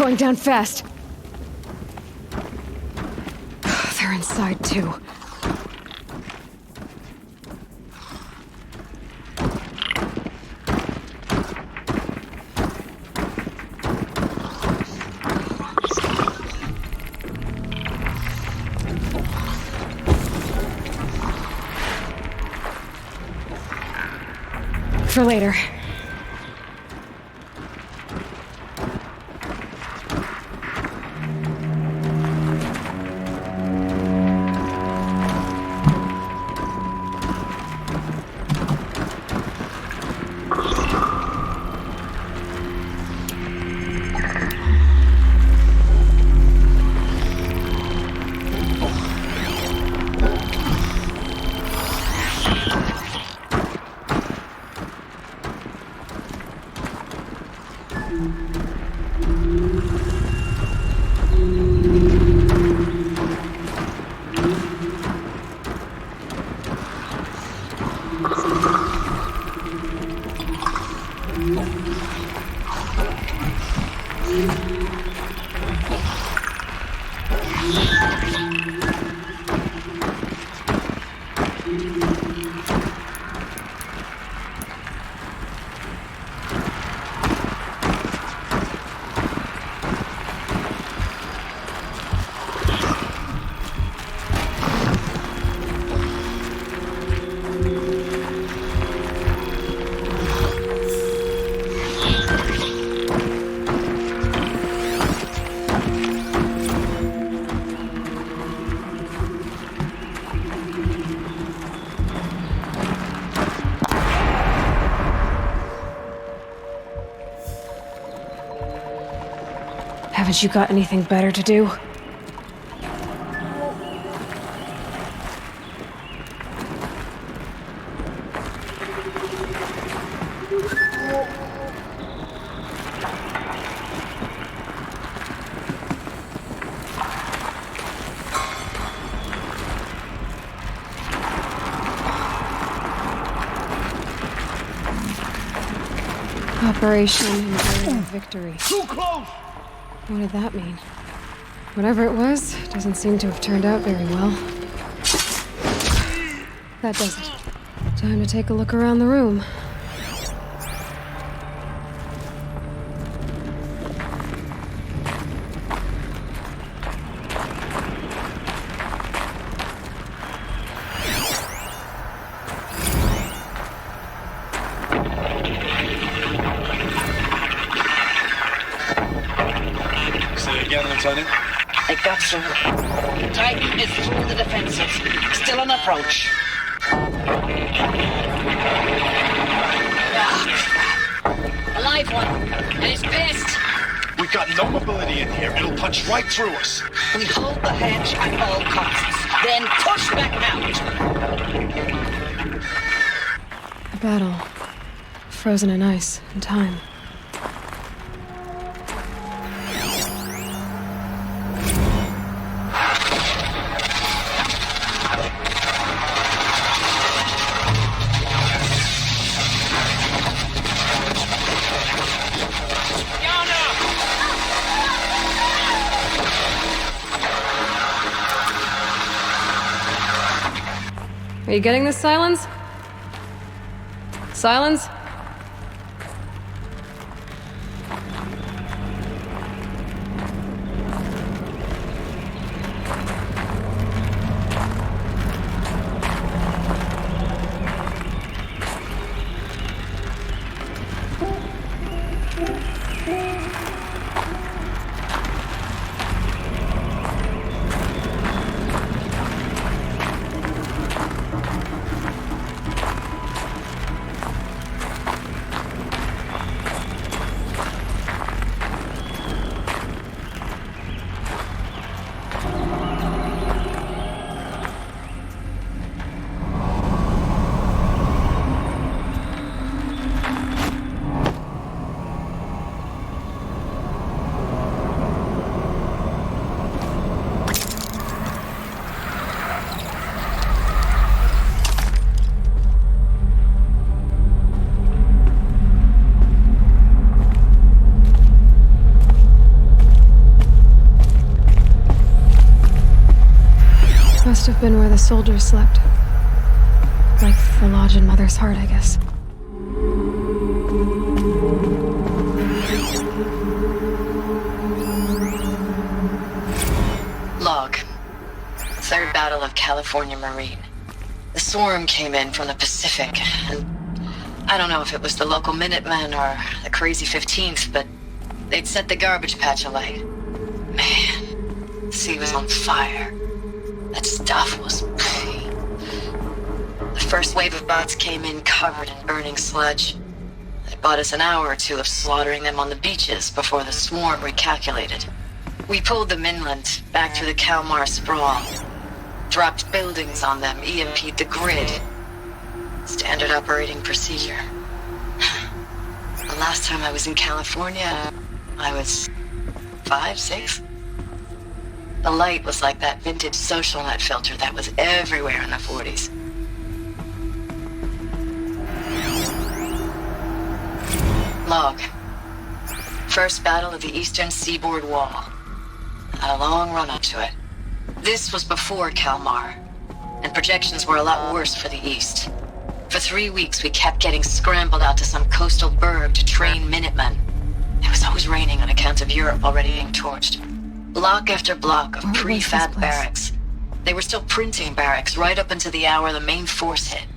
going down fast. They're inside, too. For later. Haven't you got anything better to do? Operation Enduring Victory. Too close! What did that mean? Whatever it was, doesn't seem to have turned out very well. That does it. Time to take a look around the room. Lieutenant? I got you. Titan is through the defenses. Still on approach. A live one. And it's pissed. We've got no mobility in here. It'll punch right through us. We hold the hedge at all costs. Then push back out. A battle. Frozen in ice and time. Are you getting this, Silence? Silence? Must have been where the soldiers slept. Like the lodge in Mother's Heart, I guess. Log. Third Battle of California Marine. The swarm came in from the Pacific, and I don't know if it was the local Minutemen or the crazy 15th, but they'd set the garbage patch alight. Man, the sea was on fire. That stuff was... The first wave of bots came in covered in burning sludge. It bought us an hour or two of slaughtering them on the beaches before the swarm recalculated. We pulled them inland, back through the Kalmar sprawl. Dropped buildings on them, EMP'd the grid. Standard operating procedure. The last time I was in California, I was 5, 6? The light was like that vintage social net filter that was everywhere in the 40s. Log. First battle of the eastern seaboard wall. Had a long run up to it. This was before Kalmar, and projections were a lot worse for the east. For 3 weeks, we kept getting scrambled out to some coastal burg to train Minutemen. It was always raining on account of Europe already being torched. Block after block of prefab barracks. They were still printing barracks right up until the hour the main force hit.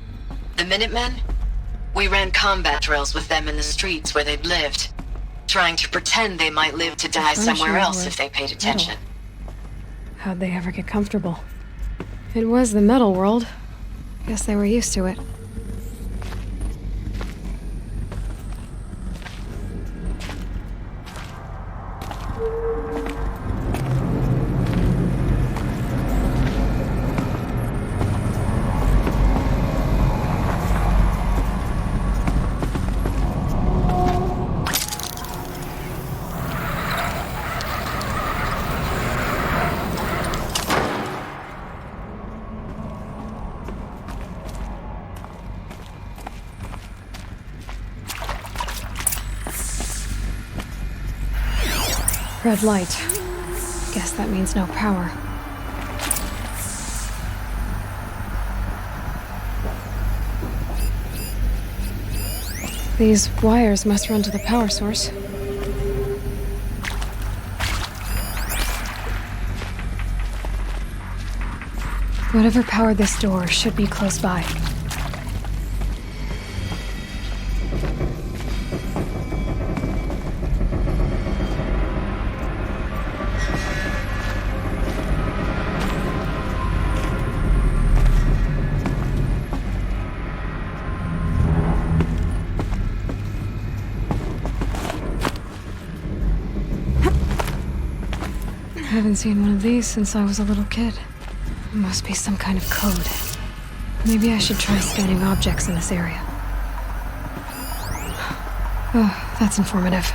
The Minutemen? We ran combat drills with them in the streets where they'd lived, trying to pretend they might live to die somewhere else if they paid attention. How'd they ever get comfortable? It was the metal world. Guess they were used to it. Red light. Guess that means no power. These wires must run to the power source. Whatever powered this door should be close by. I haven't seen one of these since I was a little kid. It must be some kind of code. Maybe I should try scanning objects in this area. Oh, that's informative.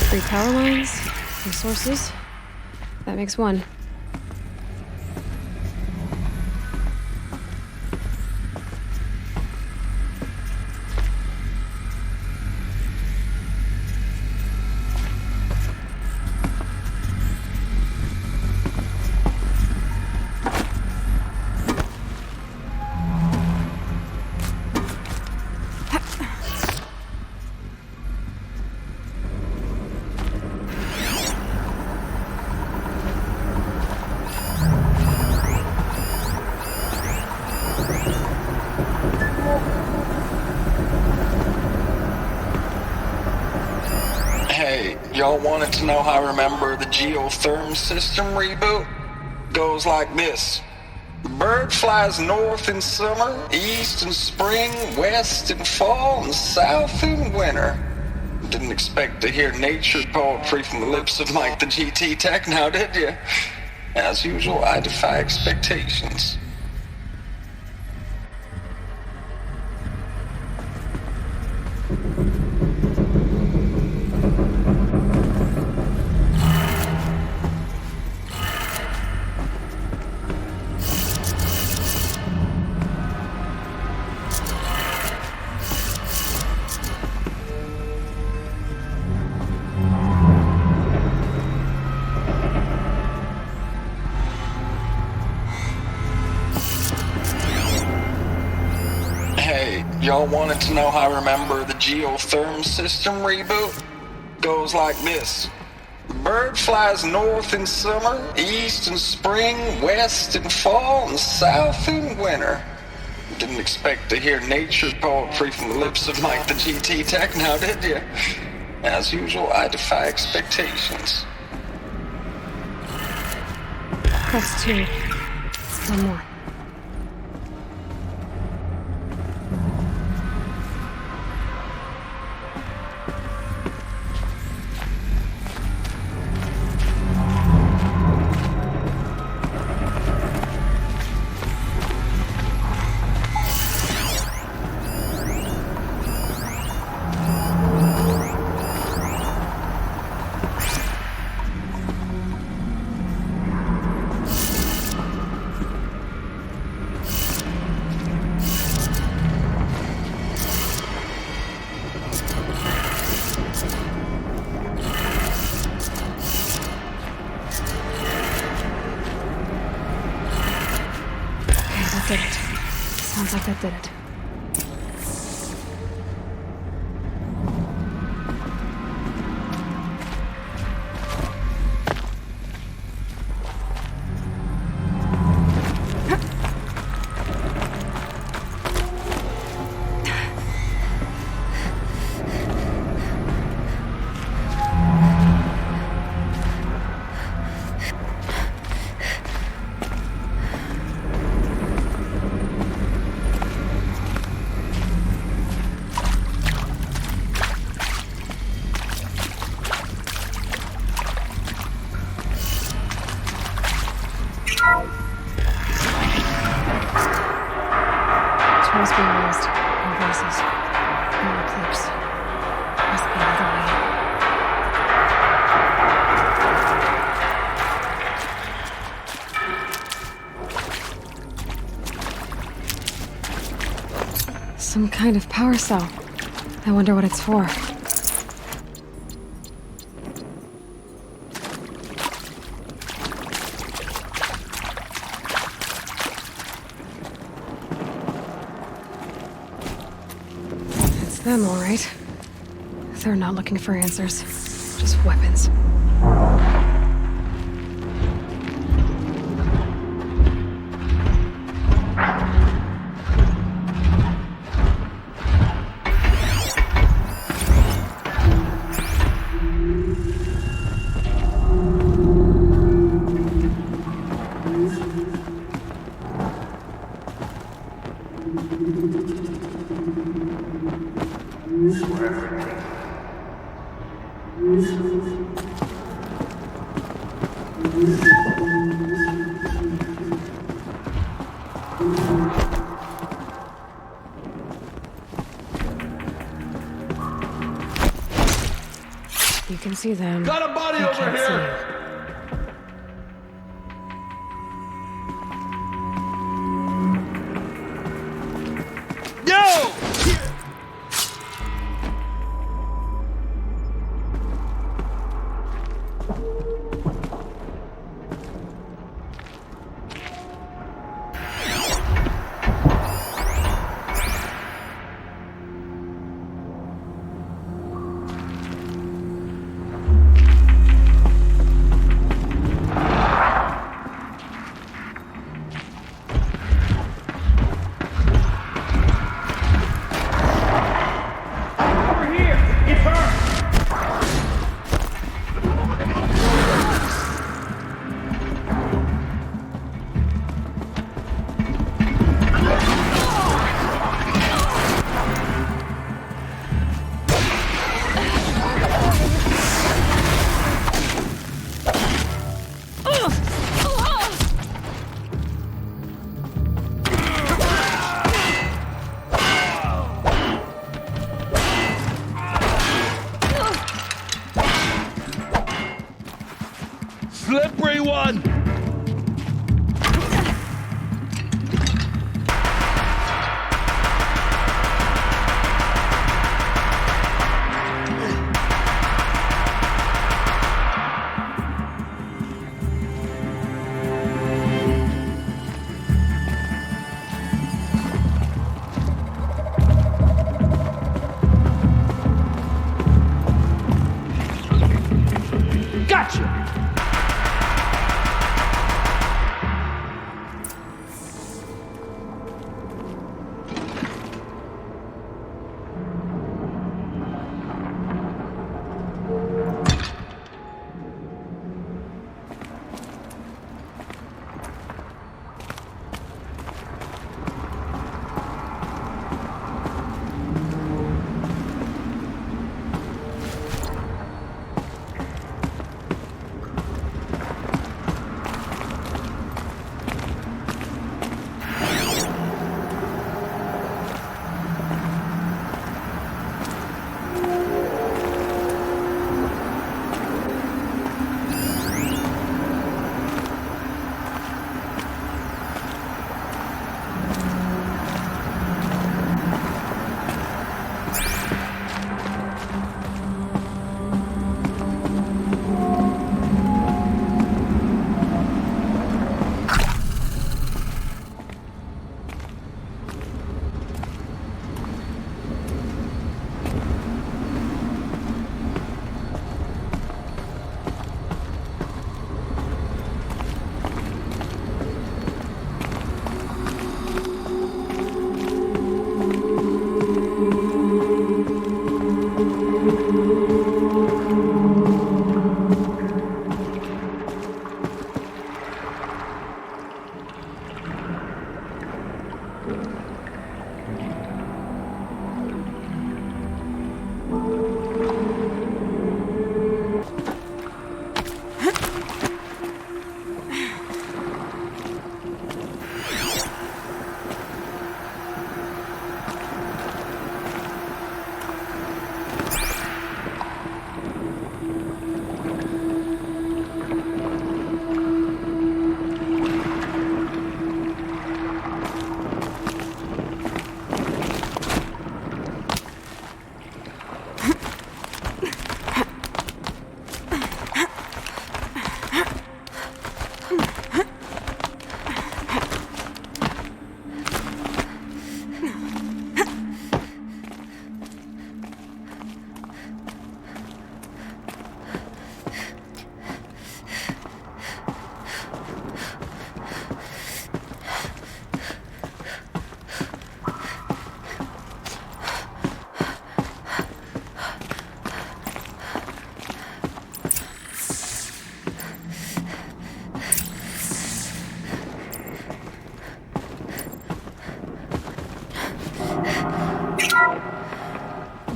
Three power lines, some sources. That makes one. y'all wanted to know how I remember the geotherm system reboot? Goes like this. The bird flies north in summer, east in spring, west in fall, and south in winter. Didn't expect to hear nature poetry from the lips of Mike the GT Tech now, did you? As usual, I defy expectations. Y'all wanted to know how I remember the geotherm system reboot? Goes like this. The bird flies north in summer, east in spring, west in fall, and south in winter. Didn't expect to hear nature poetry from the lips of Mike the GT Tech now, did you? As usual, I defy expectations. That's two. One more. Did it. Sounds like that did it. Tools being used. No voices. No eclipse. Must be another way. Some kind of power cell. I wonder what it's for. Them, all right. They're not looking for answers, just weapons. You can see them. Got a body You over can't see here! you. slippery one!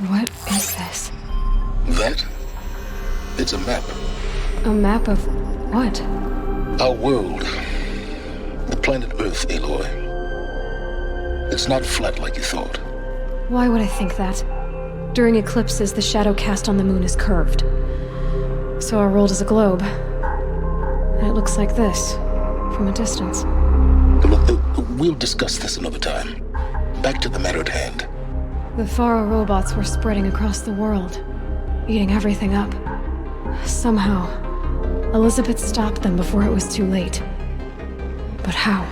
What is this? That? It's a map. A map of what? Our world. The planet Earth, Aloy. It's not flat like you thought. Why would I think that? During eclipses, the shadow cast on the moon is curved. So our world is a globe. And it looks like this, from a distance. We'll discuss this another time. Back to the matter at hand. The Faro robots were spreading across the world, eating everything up. Somehow, Elizabeth stopped them before it was too late. But how?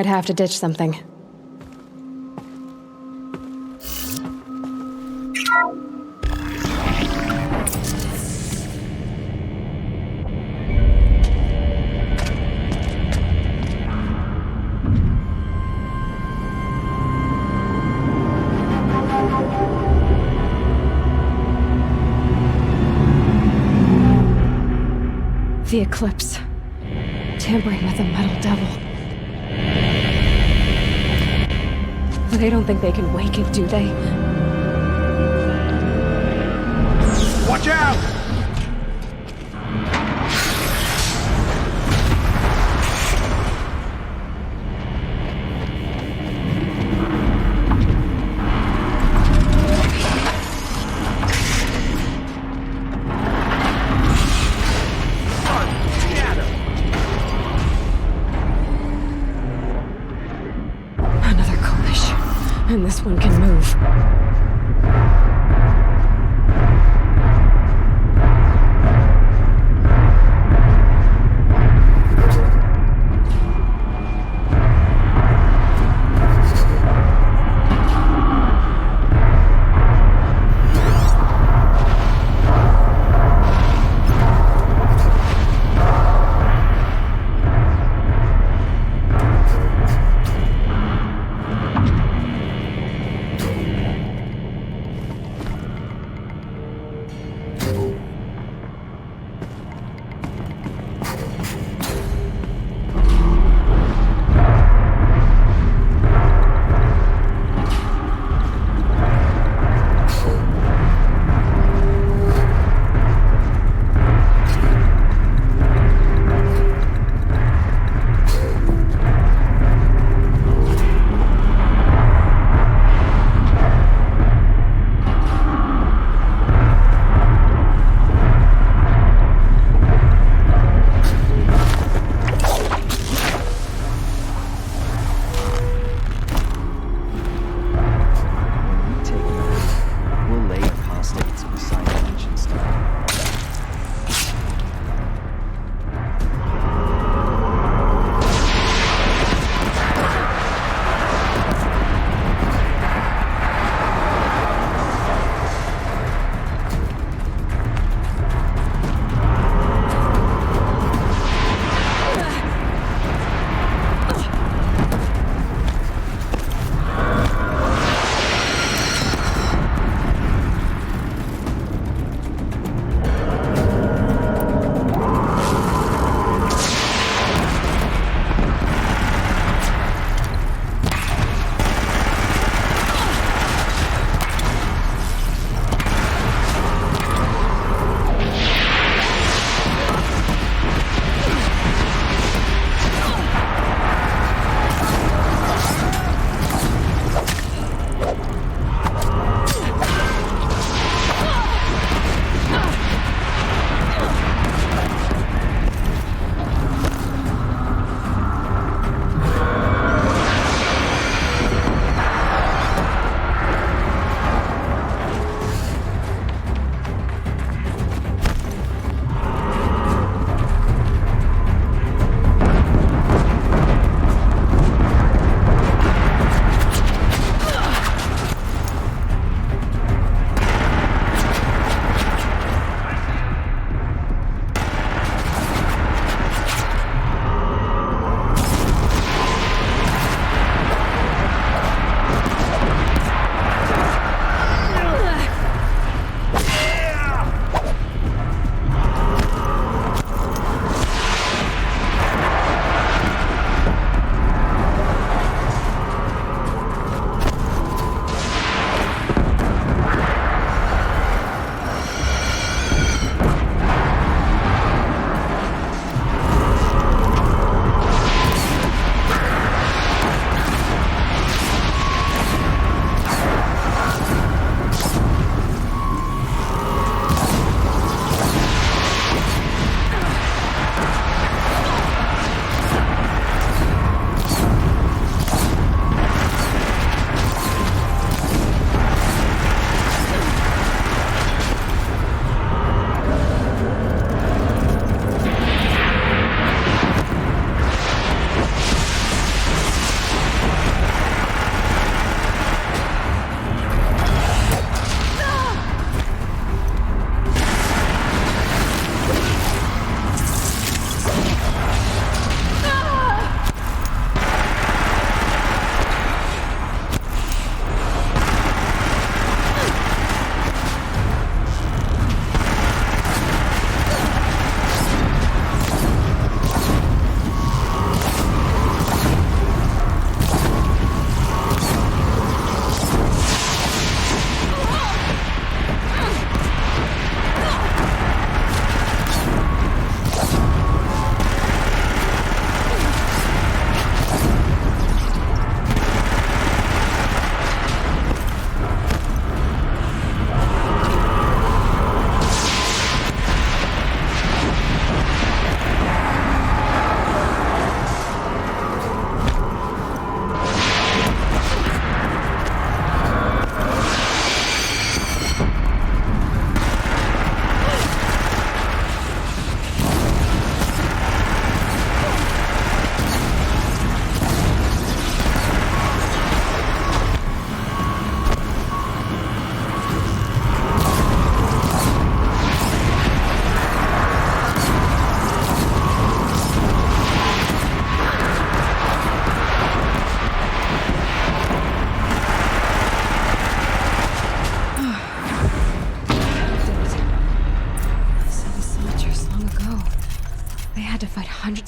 might have to ditch something. The eclipse. Tampering with a metal devil. They don't think they can wake it, do they? Watch out! And this one can move.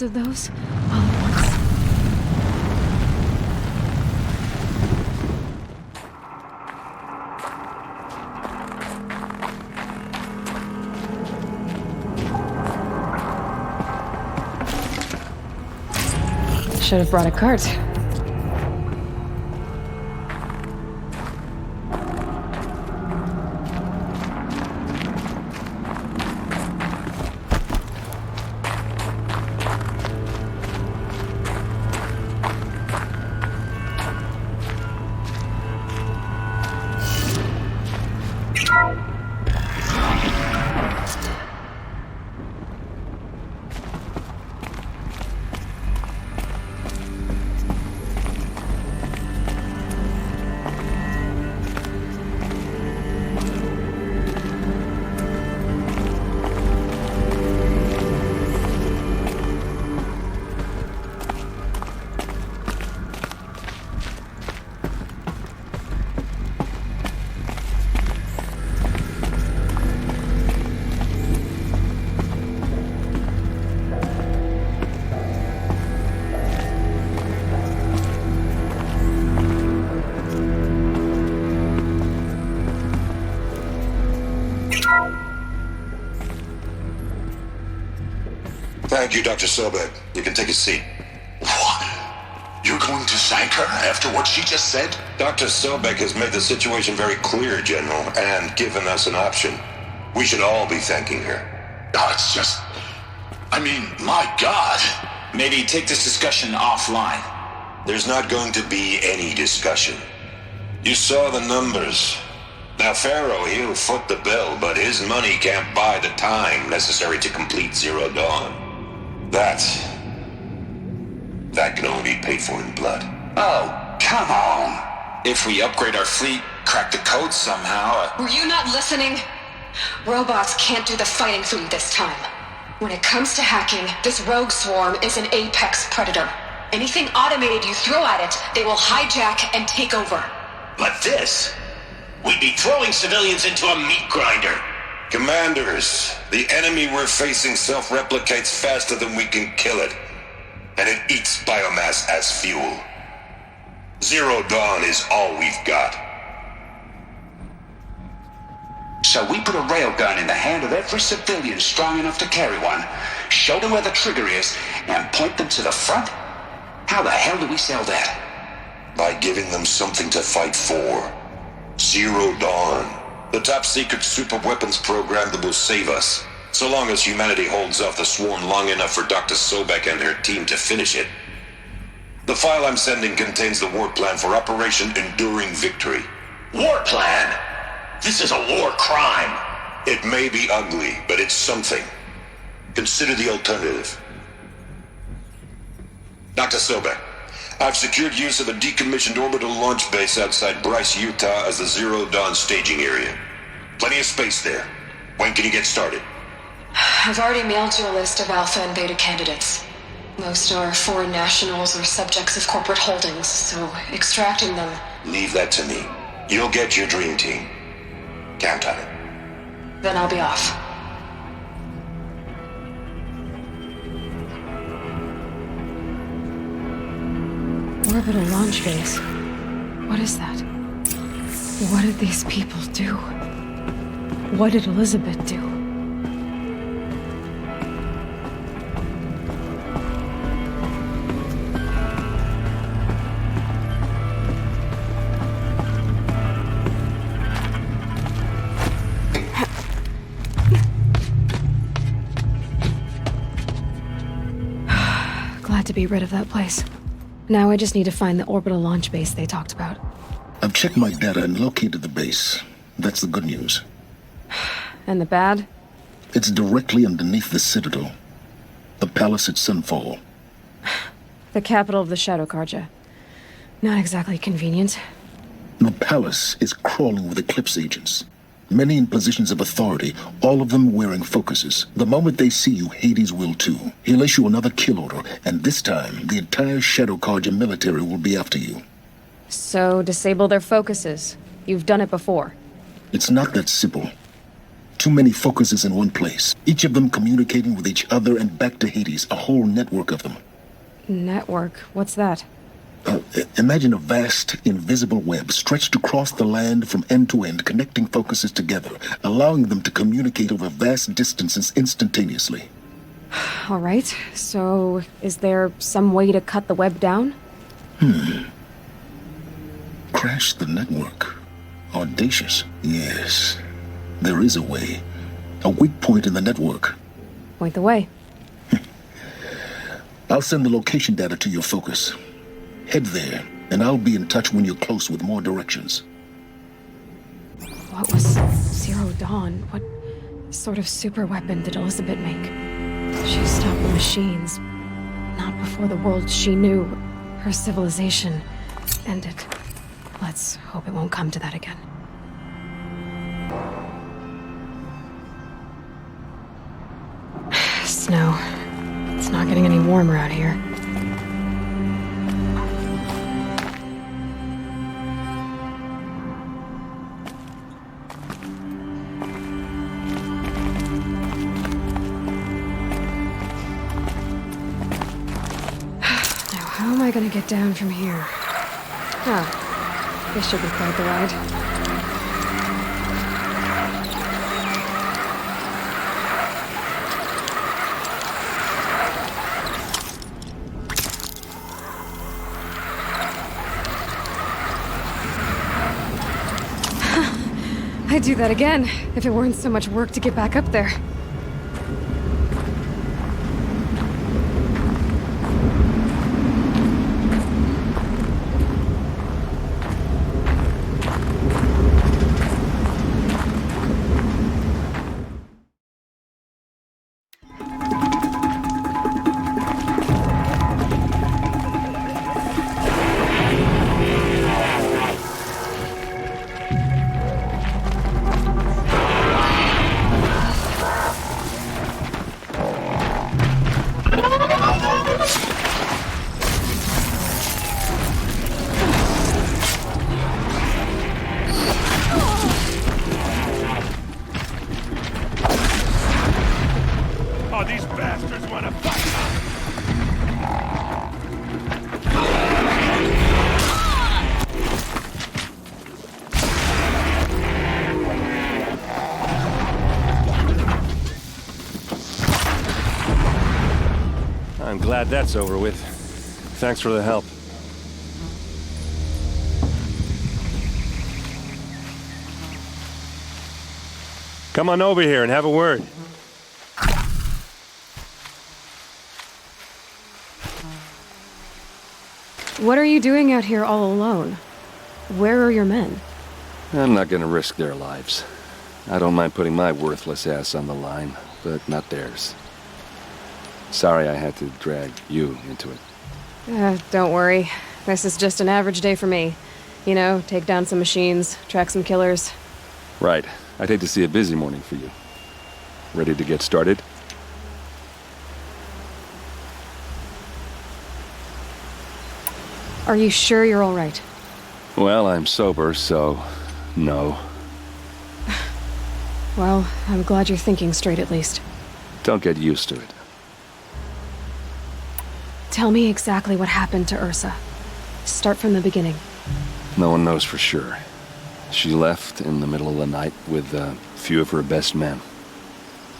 did those all at once. Should have brought a cart. Thank you, Dr. Sobek. You can take a seat. What? You're going to thank her after what she just said? Dr. Sobek has made the situation very clear, General, and given us an option. We should all be thanking her. Oh, it's just... I mean, my God. Maybe take this discussion offline. There's not going to be any discussion. You saw the numbers. Now, Pharaoh, he'll foot the bill, but his money can't buy the time necessary to complete Zero Dawn. That can only be paid for in blood. Oh, come on. If we upgrade our fleet, crack the code somehow... Were you not listening? Robots can't do the fighting for you this time. When it comes to hacking, this rogue swarm is an apex predator. Anything automated you throw at it, they will hijack and take over. But this... We'd be throwing civilians into a meat grinder. Commanders, the enemy we're facing self-replicates faster than we can kill it. And it eats biomass as fuel. Zero Dawn is all we've got. So we put a railgun in the hand of every civilian strong enough to carry one, show them where the trigger is, and point them to the front? How the hell do we sell that? By giving them something to fight for. Zero Dawn. The top-secret super-weapons program that will save us. So long as humanity holds off the swarm long enough for Dr. Sobek and her team to finish it. The file I'm sending contains the war plan for Operation Enduring Victory. War plan? This is a war crime. It may be ugly, but it's something. Consider the alternative. Dr. Sobek, I've secured use of a decommissioned orbital launch base outside Bryce, Utah as the Zero Dawn staging area. Plenty of space there. When can you get started? I've already mailed you a list of Alpha and Beta candidates. Most are foreign nationals or subjects of corporate holdings, so extracting them... Leave that to me. You'll get your dream team. Count on it. Then I'll be off. Orbital launch base. What is that? What did these people do? What did Elizabeth do? Glad to be rid of that place. Now I just need to find the orbital launch base they talked about. I've checked my data and located the base. That's the good news. And the bad? It's directly underneath the Citadel. The palace at Sunfall. The capital of the Shadow Carja. Not exactly convenient. The palace is crawling with Eclipse agents. Many in positions of authority, all of them wearing focuses. The moment they see you, Hades will too. He'll issue another kill order, and this time, the entire Shadow Carja military will be after you. So, disable their focuses. You've done it before. It's not that simple. Too many focuses in one place. Each of them communicating with each other and back to Hades. A whole network of them. Network? What's that? Imagine a vast, invisible web stretched across the land from end to end, connecting focuses together, allowing them to communicate over vast distances instantaneously. All right, so is there some way to cut the web down? Crash the network. Audacious. Yes, there is a way. A weak point in the network. Point the way. I'll send the location data to your focus. Head there, and I'll be in touch when you're close with more directions. What was Zero Dawn? What sort of super weapon did Elizabeth make? She stopped the machines. Not before the world she knew, her civilization, ended. Let's hope it won't come to that again. Snow. It's not getting any warmer out here. Now, how am I gonna get down from here? Oh, this should be quite the ride. I'd do that again, if it weren't so much work to get back up there. I'm glad that's over with. Thanks for the help. Come on over here and have a word. What are you doing out here all alone? Where are your men? I'm not gonna risk their lives. I don't mind putting my worthless ass on the line, but not theirs. Sorry I had to drag you into it. Don't worry. This is just an average day for me. You know, take down some machines, track some killers. Right. I'd hate to see a busy morning for you. Ready to get started? Are you sure you're all right? Well, I'm sober, so no. Well, I'm glad you're thinking straight at least. Don't get used to it. Tell me exactly what happened to Ursa. Start from the beginning. No one knows for sure. She left in the middle of the night with a few of her best men.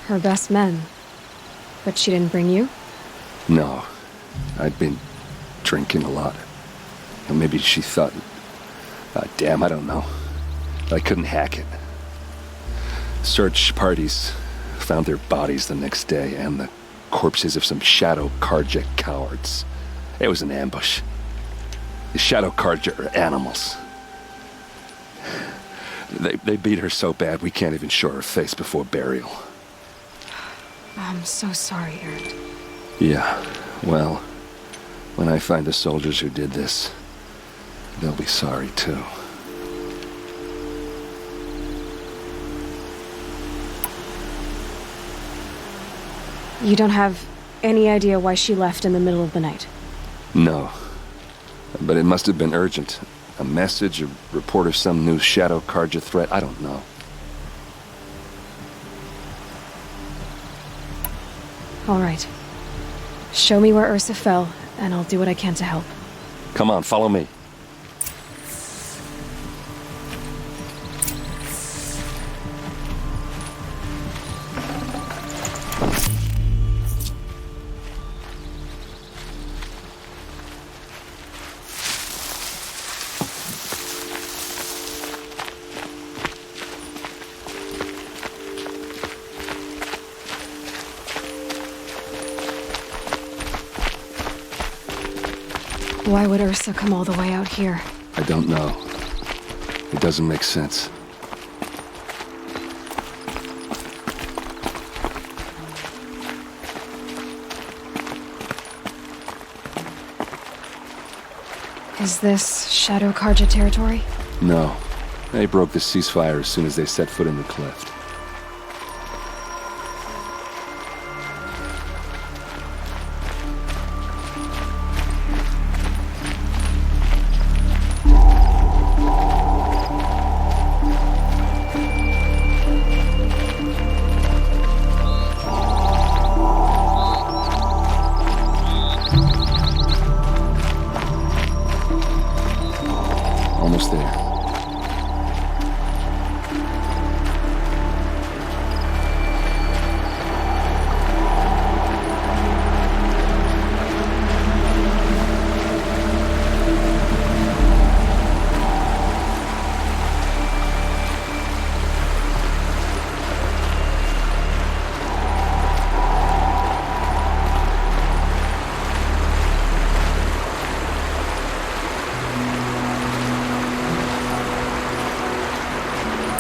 Her best men? But she didn't bring you? No. I'd been drinking a lot. Or maybe she thought... damn, I don't know. I couldn't hack it. Search parties found their bodies the next day and the corpses of some Shadow Carja cowards. It was an ambush. The Shadow Carja are animals. They beat her so bad we can't even show her face before burial. I'm so sorry, Aaron. Yeah, well, when I find the soldiers who did this, they'll be sorry too. You don't have any idea why she left in the middle of the night? No. But it must have been urgent. A message, a report of some new Shadow Carja threat, I don't know. All right. Show me where Ursa fell, and I'll do what I can to help. Come on, follow me. Why would Ursa come all the way out here? I don't know. It doesn't make sense. Is this Shadow Carja territory? No. They broke the ceasefire as soon as they set foot in the cleft. Almost there.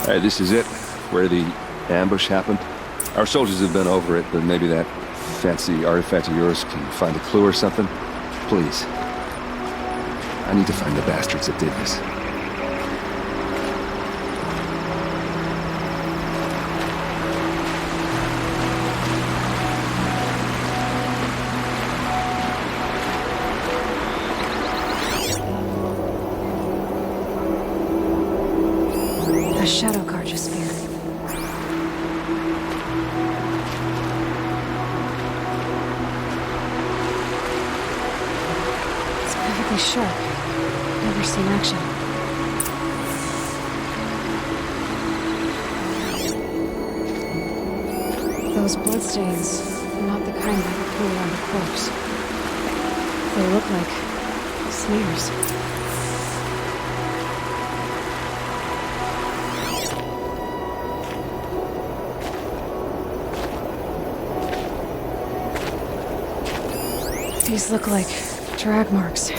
Alright, this is it, where the ambush happened. Our soldiers have been over it, but maybe that fancy artifact of yours can find a clue or something. Please. I need to find the bastards that did this. A Shadow Carja spear. It's perfectly sharp. Never seen action. Those bloodstains are not the kind that would pool around a corpse. They look like smears. These look like drag marks. Did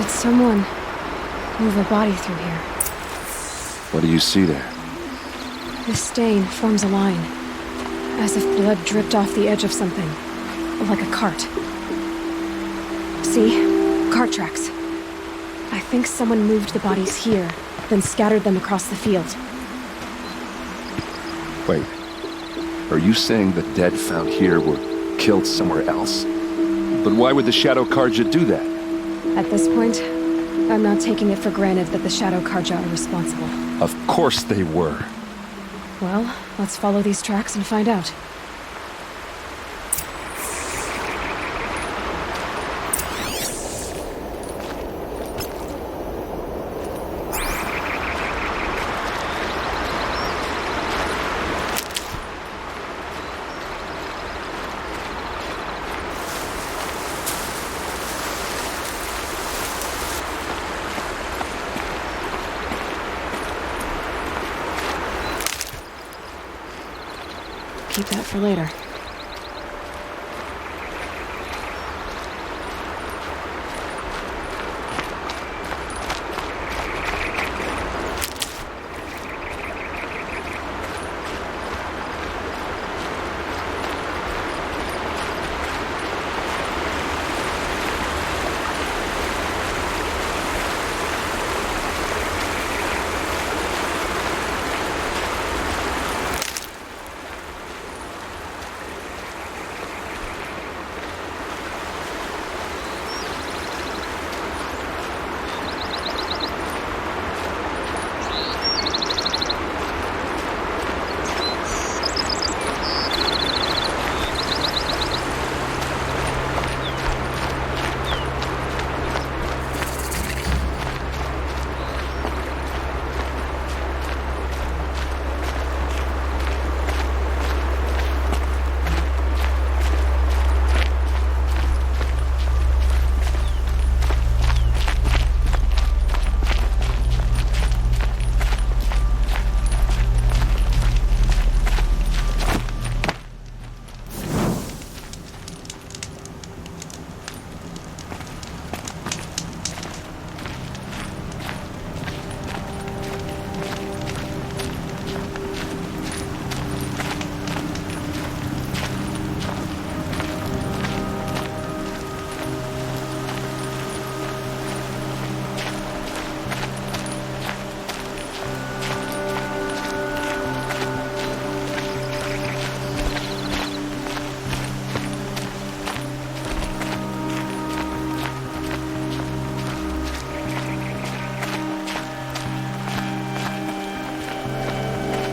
someone move a body through here? What do you see there? This stain forms a line, as if blood dripped off the edge of something, like a cart. See? Cart tracks. I think someone moved the bodies here, then scattered them across the field. Wait. Are you saying the dead found here were killed somewhere else? But why would the Shadow Carja do that? At this point, I'm not taking it for granted that the Shadow Carja are responsible. Of course they were. Well, let's follow these tracks and find out. Keep that for later.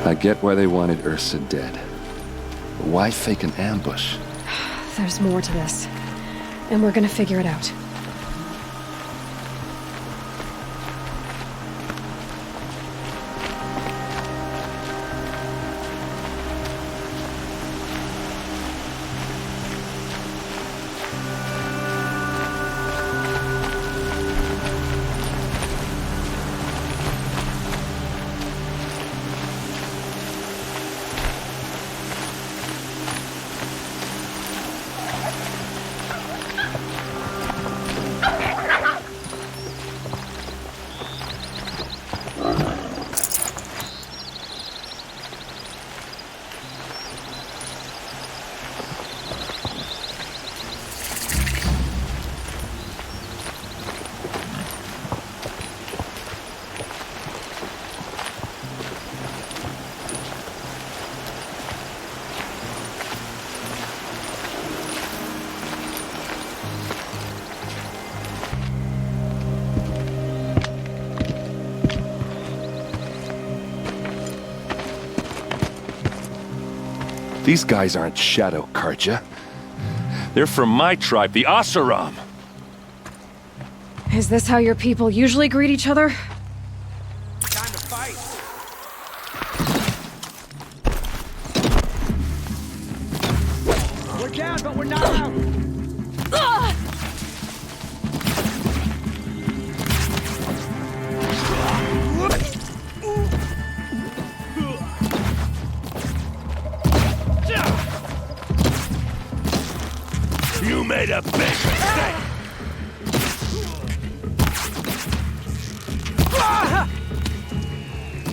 I get why they wanted Ursa dead. But why fake an ambush? There's more to this. And we're gonna figure it out. These guys aren't Shadow Carja. They're from my tribe, the Oseram. Is this how your people usually greet each other? Time to fight. We're down, but we're not out. You made a big mistake!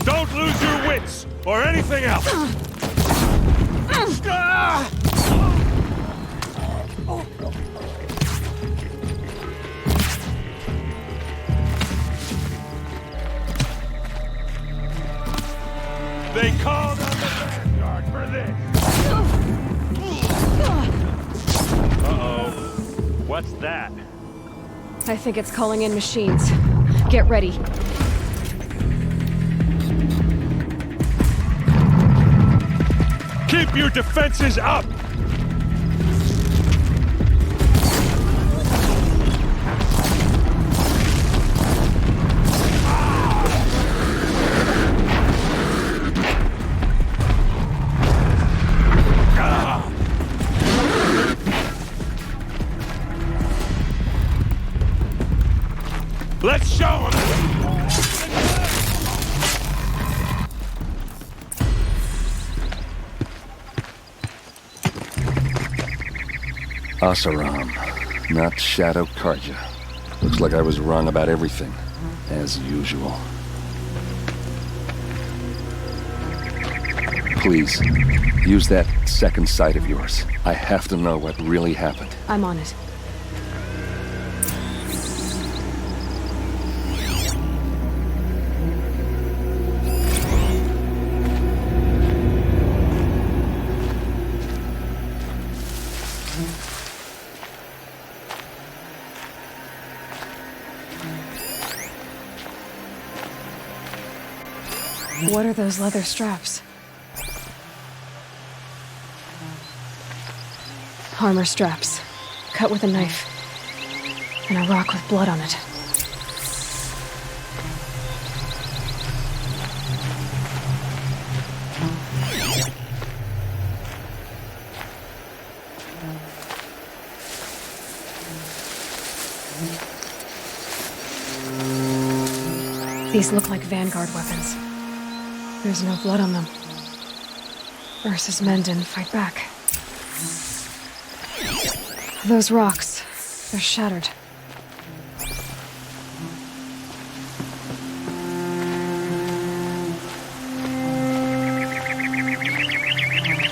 Don't lose your wits, or anything else! They called on the Vanguard for this! Uh-oh. What's that? I think it's calling in machines. Get ready. Keep your defenses up! Let's show them! Oseram, not Shadow Carja. Looks like I was wrong about everything, as usual. Please, use that second sight of yours. I have to know what really happened. I'm on it. What are those leather straps? Armor straps, cut with a knife, and a rock with blood on it. These look like Vanguard weapons. There's no blood on them. Ursa's men didn't fight back. Those rocks, they're shattered.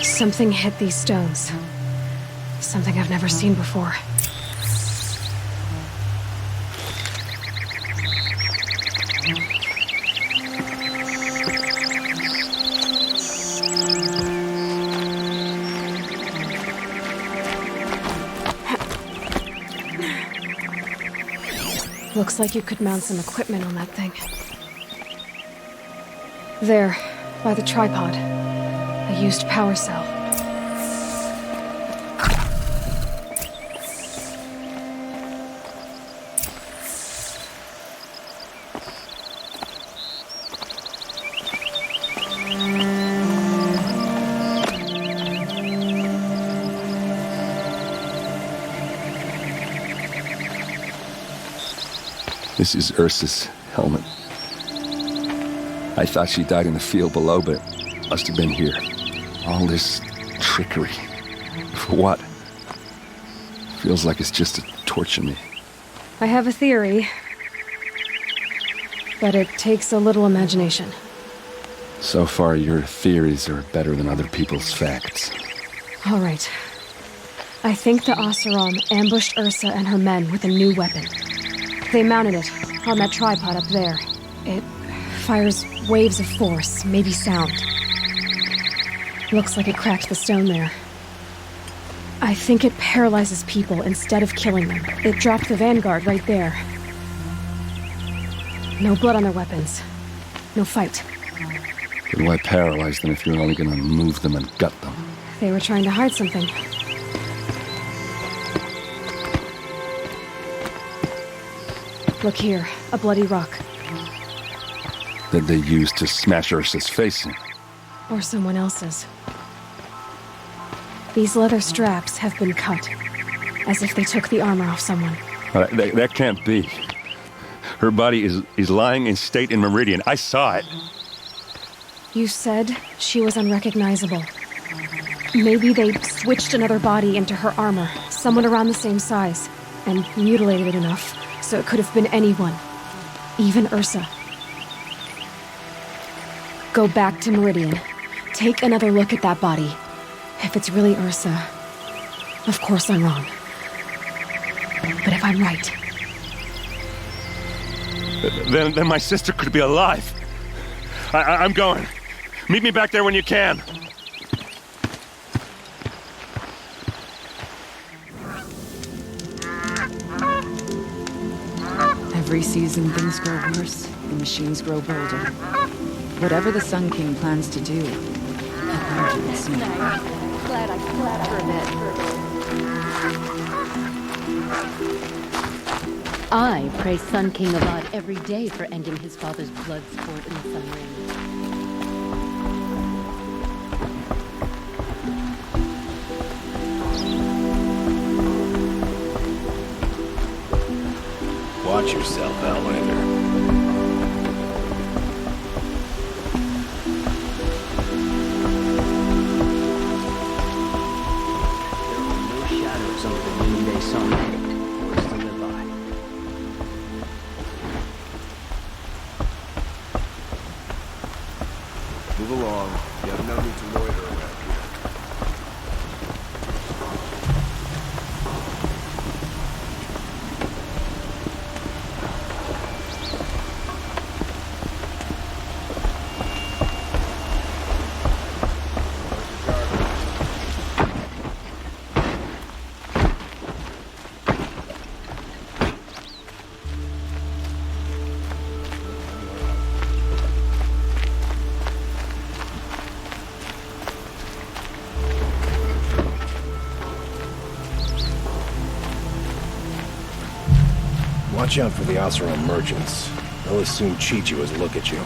Something hit these stones. Something I've never seen before. Looks like you could mount some equipment on that thing. There. by the tripod. A used power cell. This is Ursa's helmet. I thought she died in the field below, but must have been here. All this trickery. For what? Feels like it's just to torture me. I have a theory, but it takes a little imagination. So far, your theories are better than other people's facts. All right. I think the Oseram ambushed Ursa and her men with a new weapon. They mounted it on that tripod up there. It fires waves of force, maybe sound. Looks like it cracked the stone there. I think it paralyzes people instead of killing them. It dropped the vanguard right there. No blood on their weapons. No fight. Then why paralyze them if you're only gonna move them and gut them? They were trying to hide something. Look here, a bloody rock. That they used to smash Ursa's face in. Or someone else's. These leather straps have been cut, as if they took the armor off someone. That can't be. Her body is lying in state in Meridian. I saw it. You said she was unrecognizable. Maybe they switched another body into her armor, someone around the same size, and mutilated it enough so it could have been anyone, even Ursa. Go back to Meridian. Take another look at that body. If it's really Ursa, of course I'm wrong. But if I'm right... Then my sister could be alive. I'm going. Meet me back there when you can. Every season things grow worse, the machines grow bolder. Whatever the Sun King plans to do, he'll do it soon. Glad I I praise Sun King Avad every day for ending his father's blood sport in the Sun Ring. Watch yourself, Outlander. There are no shadows over the noonday sun. Words to live by. Move along. You have no need to loiter around here. Watch out for the Oseram merchants. They'll as soon cheat you as look at you.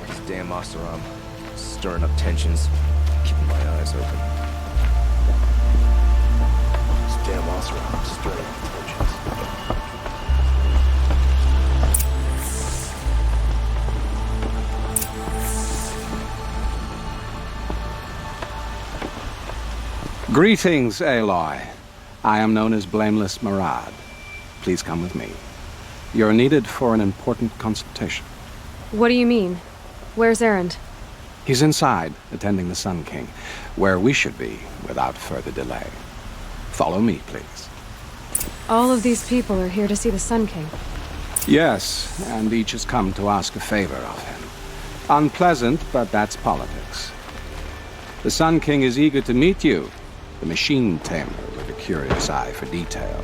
This damn Oseram, stirring up tensions, keeping my eyes open. This damn Oseram, stirring up tensions. Greetings, Aloy. I am known as Blameless Marad. Please come with me. You're needed for an important consultation. What do you mean? Where's Erend? He's inside, attending the Sun King, where we should be without further delay. Follow me, please. All of these people are here to see the Sun King. Yes, and each has come to ask a favor of him. Unpleasant, but that's politics. The Sun King is eager to meet you, the machine tamer with a curious eye for detail.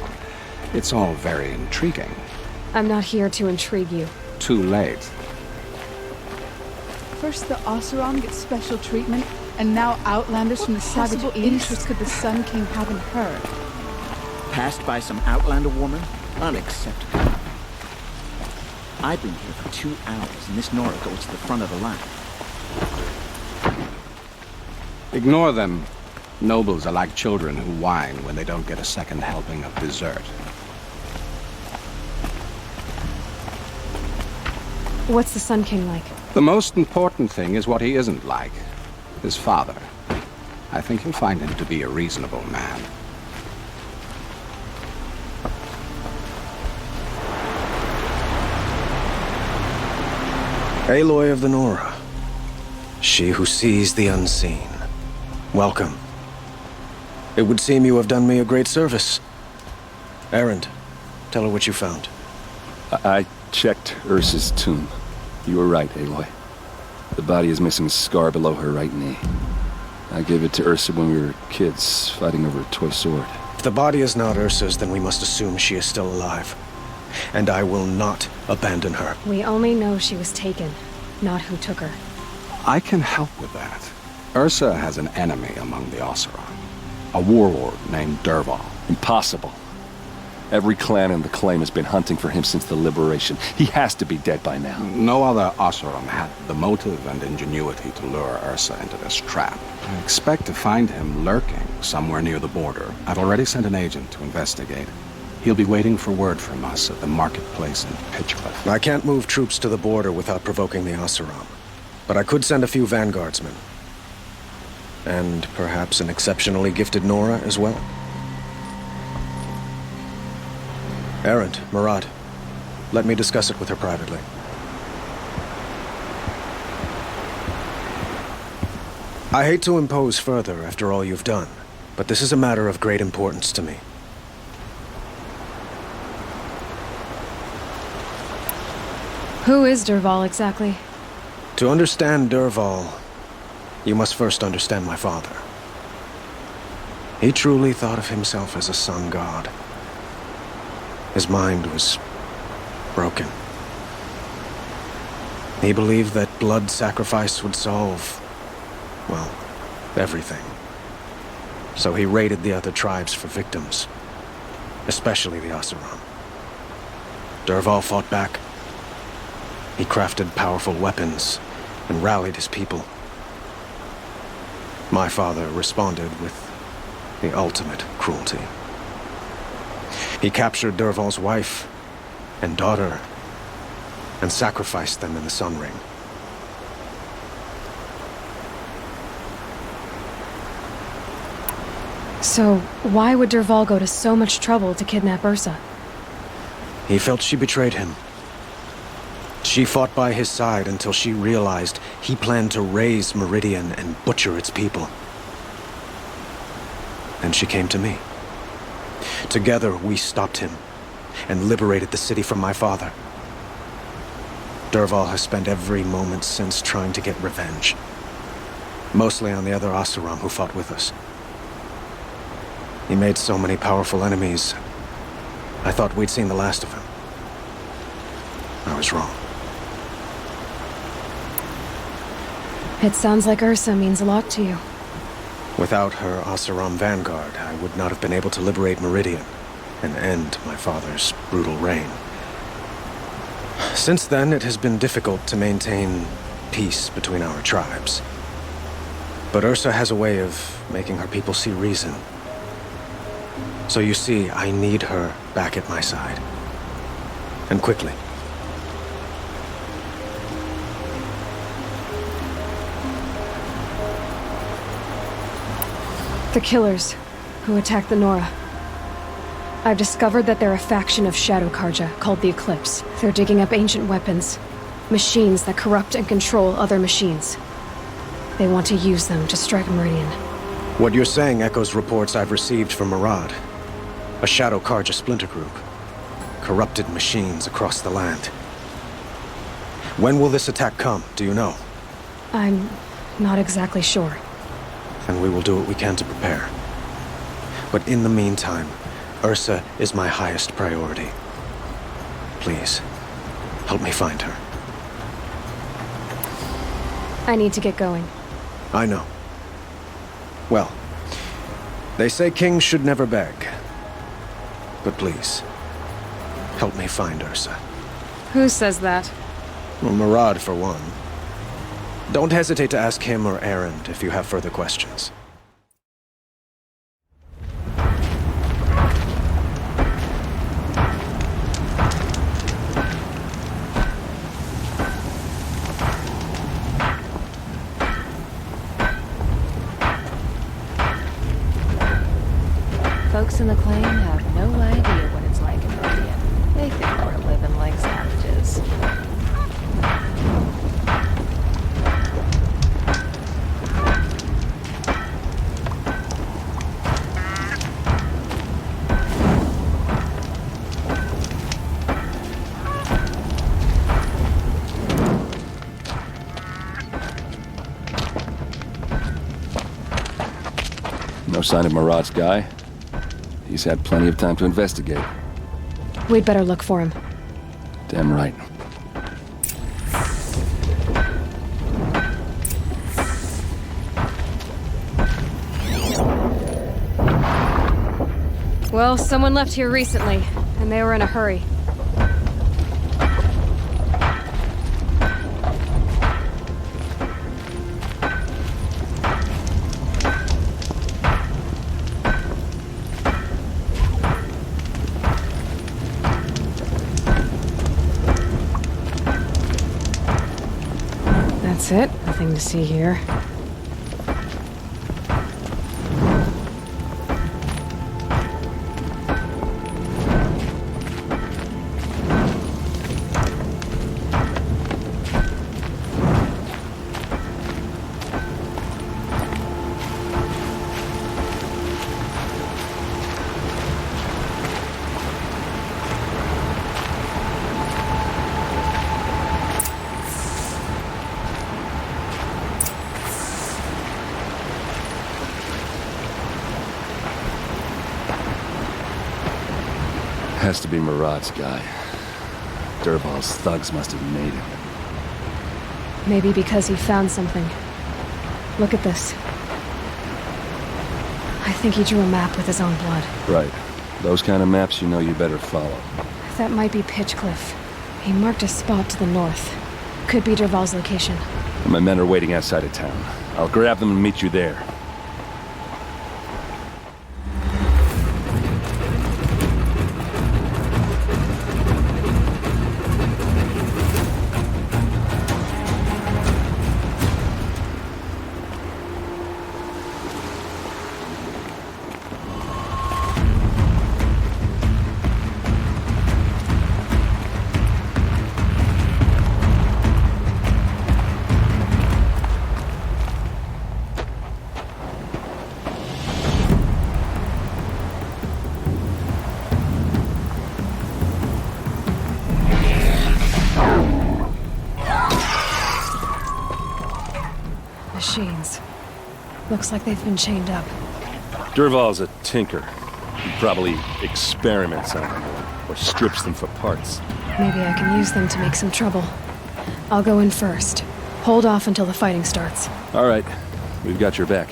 It's all very intriguing. I'm not here to intrigue you. Too late. First the Oseram gets special treatment, and now outlanders from the savage East. Interest could the Sun King have in her? Passed by some outlander woman? Unacceptable. I've been here for 2 hours, and this Nora goes to the front of the line. Ignore them. Nobles are like children who whine when they don't get a second helping of dessert. What's the Sun King like? The most important thing is what he isn't like. His father. I think you'll find him to be a reasonable man. Aloy of the Nora. She who sees the unseen. Welcome. It would seem you have done me a great service. Errand, tell her what you found. I checked Ursa's tomb. You were right, Aloy. The body is missing a scar below her right knee. I gave it to Ursa when we were kids, fighting over a toy sword. If the body is not Ursa's, then we must assume she is still alive. And I will not abandon her. We only know she was taken, not who took her. I can help with that. Ursa has an enemy among the Oseram. A warlord named Dervahl. Impossible. Every clan in the claim has been hunting for him since the liberation. He has to be dead by now. No other Oseram had the motive and ingenuity to lure Ursa into this trap. I expect to find him lurking somewhere near the border. I've already sent an agent to investigate. He'll be waiting for word from us at the marketplace in Pitchcliff. I can't move troops to the border without provoking the Oseram. But I could send a few vanguardsmen. And perhaps an exceptionally gifted Nora as well. Errand, Murad. Let me discuss it with her privately. I hate to impose further after all you've done, but this is a matter of great importance to me. Who is Dervahl exactly? To understand Dervahl, you must first understand my father. He truly thought of himself as a sun god. His mind was broken. He believed that blood sacrifice would solve, well, everything. So he raided the other tribes for victims, especially the Oseram. Dervahl fought back. He crafted powerful weapons and rallied his people. My father responded with the ultimate cruelty. He captured Dervahl's wife and daughter and sacrificed them in the Sun Ring. So, why would Dervahl go to so much trouble to kidnap Ursa? He felt she betrayed him. She fought by his side until she realized he planned to raise Meridian and butcher its people. And she came to me. Together, we stopped him and liberated the city from my father. Dervahl has spent every moment since trying to get revenge. Mostly on the other Oseram who fought with us. He made so many powerful enemies, I thought we'd seen the last of him. I was wrong. It sounds like Ursa means a lot to you. Without her Oseram vanguard, I would not have been able to liberate Meridian and end my father's brutal reign. Since then, it has been difficult to maintain peace between our tribes. But Ursa has a way of making her people see reason. So you see, I need her back at my side. And quickly. The killers who attacked the Nora. I've discovered that they're a faction of Shadow Carja called the Eclipse. They're digging up ancient weapons, machines that corrupt and control other machines. They want to use them to strike Meridian. What you're saying echoes reports I've received from Murad, a Shadow Carja splinter group. Corrupted machines across the land. When will this attack come, do you know? I'm not exactly sure. And we will do what we can to prepare. But in the meantime, Ursa is my highest priority. Please, help me find her. I need to get going. I know. Well, they say kings should never beg. But please, help me find Ursa. Who says that? Well, Murad, for one. Don't hesitate to ask him or Erend if you have further questions. Folks in the claim have no idea what it's like in Meridian. They think we're living like savages. No sign of Murad's guy? He's had plenty of time to investigate. We'd better look for him. Damn right. Well, someone left here recently, and they were in a hurry. That's it. Nothing to see here. Has to be Murad's guy. Dervahl's thugs must have made him. Maybe because he found something. Look at this. I think he drew a map with his own blood. Right. Those kind of maps you know you better follow. That might be Pitchcliff. He marked a spot to the north. Could be Dervahl's location. My men are waiting outside of town. I'll grab them and meet you there. Machines. Looks like they've been chained up. Dervahl's a tinker. He probably experiments on them or strips them for parts. Maybe I can use them to make some trouble. I'll go in first. Hold off until the fighting starts. All right. We've got your back.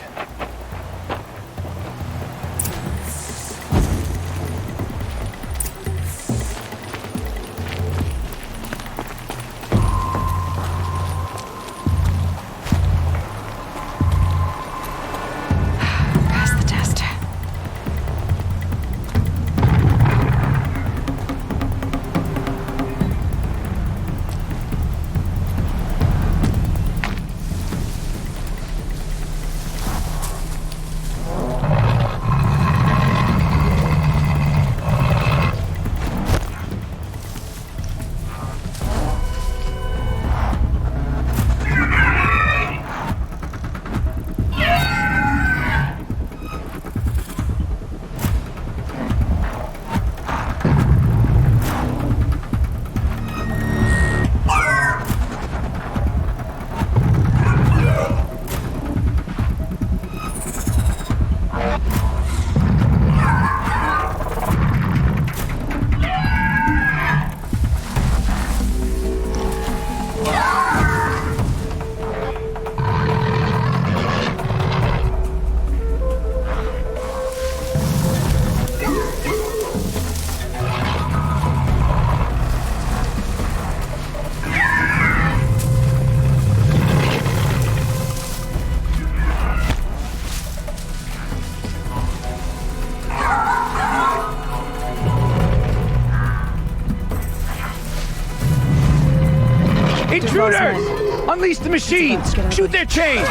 Dervahl's men. Shooters! Unleash the machines! Shoot their chains!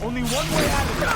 Only one way out of this.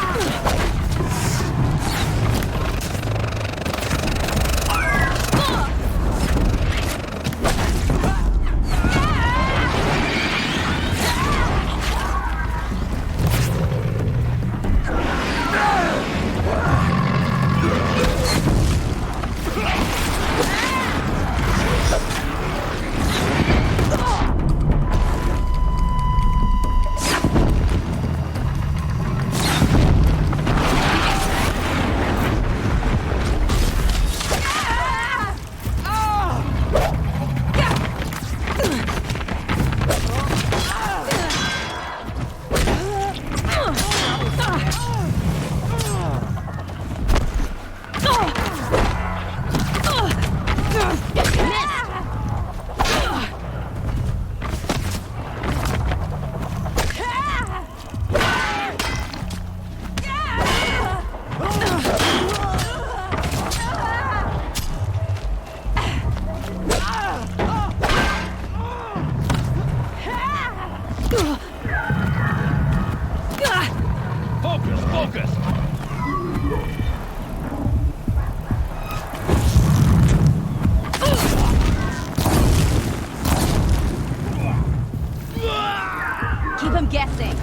Keep him guessing.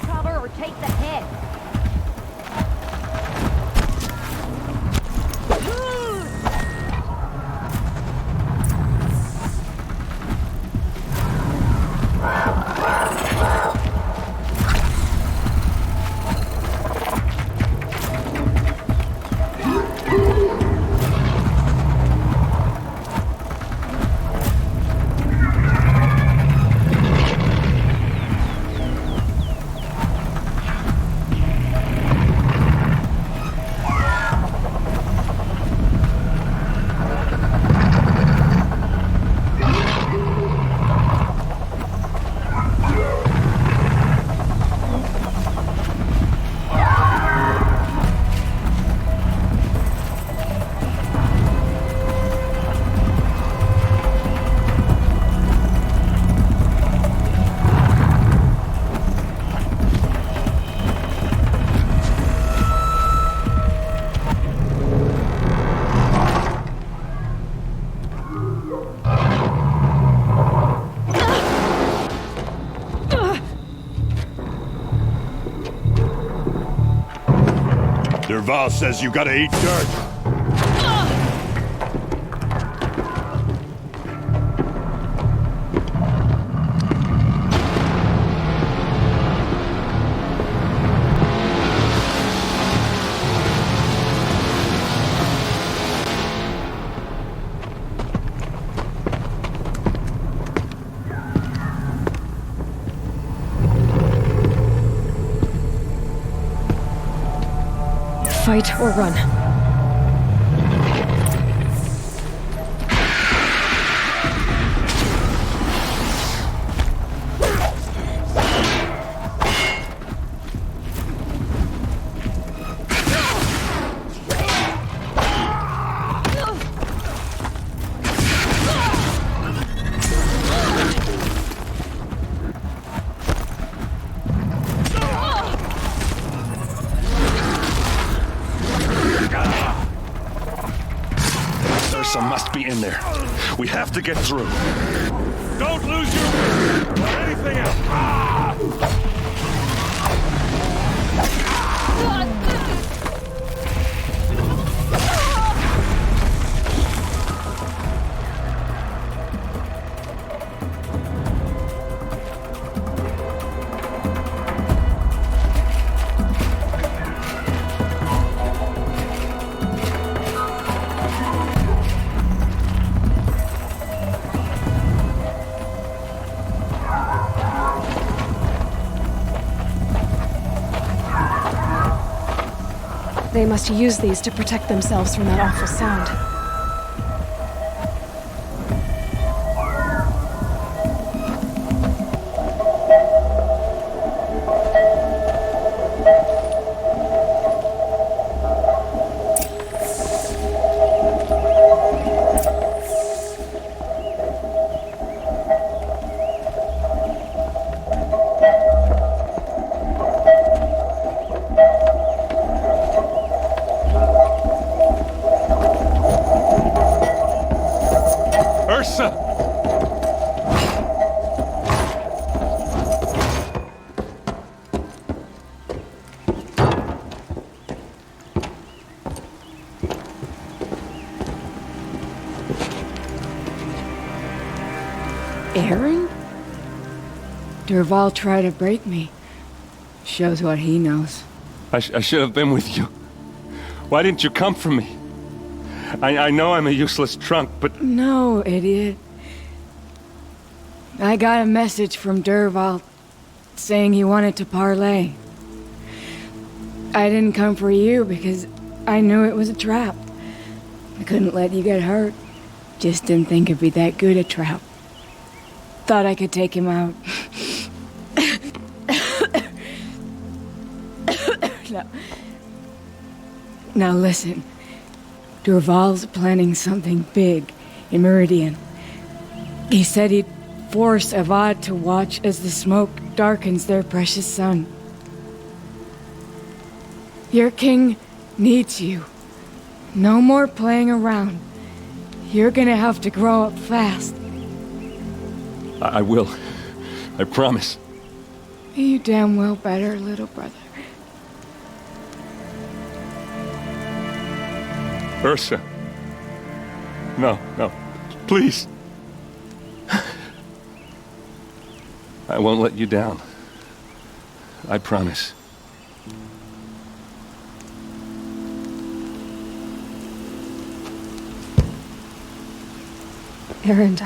Cover or take the hit. Dervahl says you gotta eat dirt. Fight or run. Must be in there. We have to get through. Don't lose your wits or anything else. They must use these to protect themselves from that awful sound. Aaron? Derval tried to break me. Shows what he knows. I should have been with you. Why didn't you come for me? I know I'm a useless trunk, but... No, idiot. I got a message from Derval saying he wanted to parlay. I didn't come for you because I knew it was a trap. I couldn't let you get hurt. Just didn't think it'd be that good a trap. Thought I could take him out. Now listen. Derval's planning something big in Meridian. He said he'd force Avad to watch as the smoke darkens their precious sun. Your king needs you. No more playing around. You're gonna have to grow up fast. I will. I promise. You damn well better, little brother. Ursa. No, please. I won't let you down. I promise. Aaron,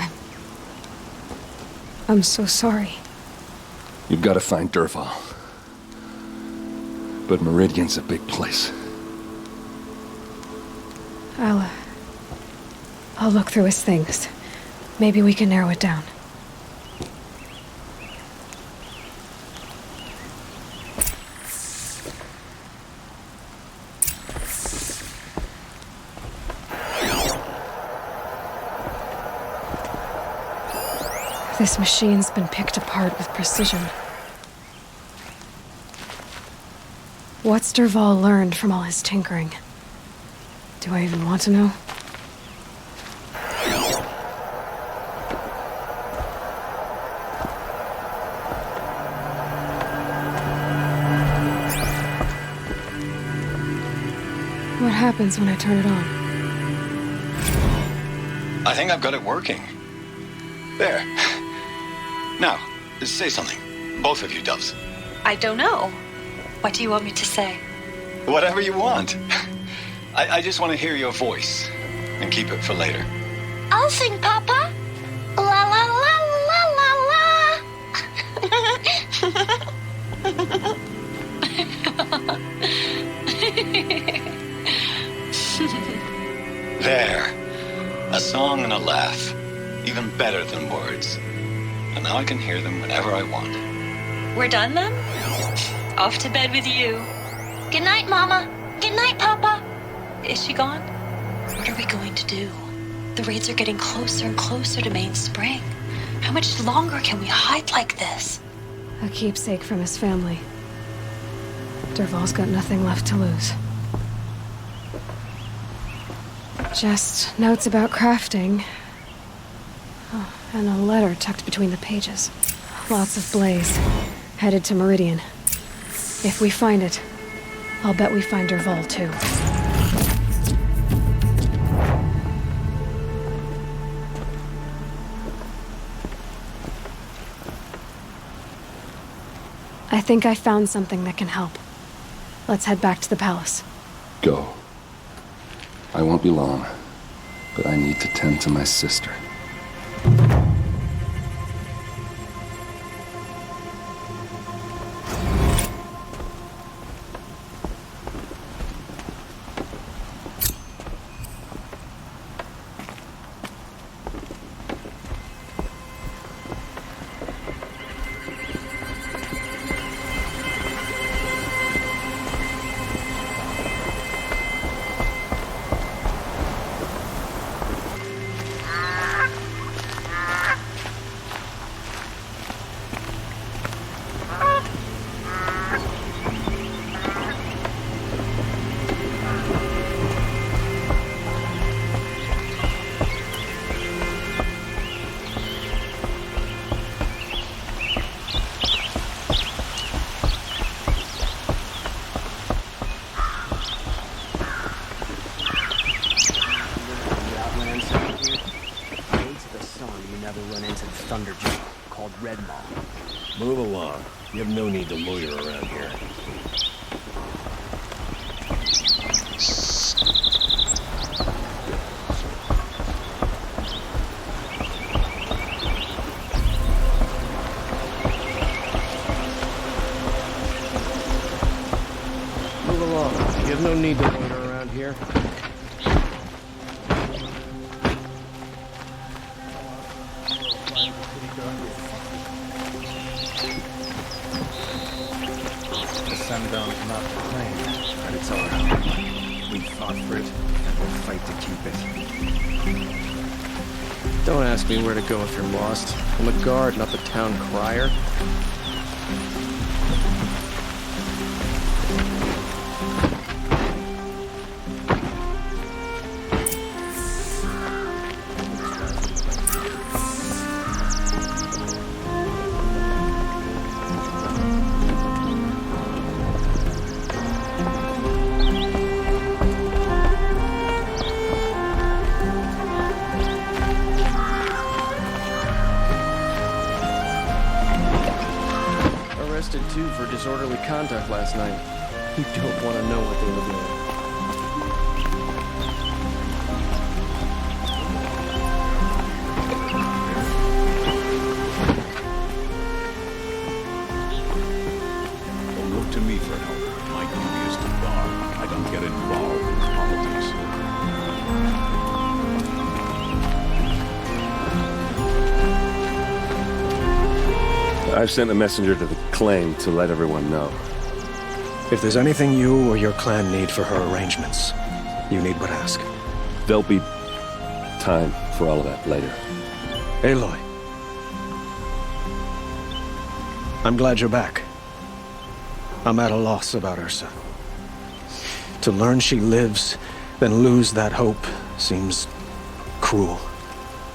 I'm so sorry. You've got to find Derval. But Meridian's a big place. I'll look through his things. Maybe we can narrow it down. This machine's been picked apart with precision. What's Derval learned from all his tinkering? Do I even want to know? What happens when I turn it on? I think I've got it working. There. Now, say something. Both of you, doves. I don't know. What do you want me to say? Whatever you want. I just want to hear your voice. And keep it for later. I'll sing, Papa. La la la la la la. There. A song and a laugh. Even better than words. And now I can hear them whenever I want. We're done then? Off to bed with you. Good night, Mama. Good night, Papa. Is she gone? What are we going to do? The raids are getting closer and closer to Main Spring. How much longer can we hide like this? A keepsake from his family. Derval's got nothing left to lose. Just notes about crafting. Oh, and a letter tucked between the pages. Lots of blaze. Headed to Meridian. If we find it, I'll bet we find Derval too. I think I found something that can help. Let's head back to the palace. Go. I won't be long, but I need to tend to my sister. Thunderjaw, called Red Maw. Move along. You have no need to loiter around here. Move along. You have no need to loiter around here. Sundown's not claimed, but it's our home. We fought for it, and we'll fight to keep it. Don't ask me where to go if you're lost. I'm a guard, not the town crier. For disorderly conduct last night. You don't want to know what they were doing. Don't look to me for help. My duty is to guard. I don't get involved in politics. I've sent a messenger to the claim to let everyone know. If there's anything you or your clan need for her arrangements, you need but ask. There'll be time for all of that later. Aloy. I'm glad you're back. I'm at a loss about Ursa. To learn she lives, then lose that hope, seems cruel.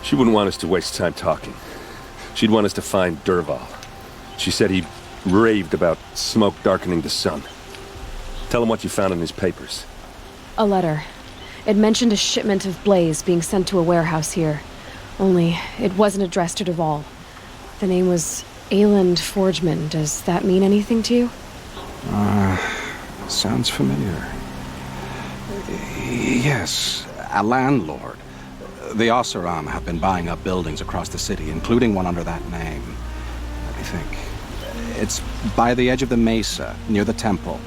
She wouldn't want us to waste time talking. She'd want us to find Dervahl. She said he raved about smoke darkening the sun. Tell him what you found in his papers. A letter. It mentioned a shipment of blaze being sent to a warehouse here. Only, it wasn't addressed to Dervahl. The name was Ayland Forgeman. Does that mean anything to you? Sounds familiar. Yes, a landlord. The Oseram have been buying up buildings across the city, including one under that name. Let me think. It's by the edge of the mesa, near the temple.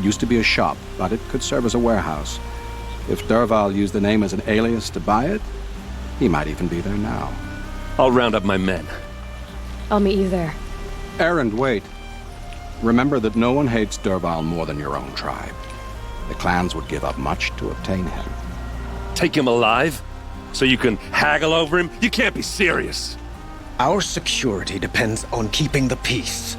Used to be a shop, but it could serve as a warehouse. If Dervahl used the name as an alias to buy it, he might even be there now. I'll round up my men. I'll meet you there. Errand, wait. Remember that no one hates Dervahl more than your own tribe. The clans would give up much to obtain him. Take him alive? So you can haggle over him? You can't be serious. Our security depends on keeping the peace.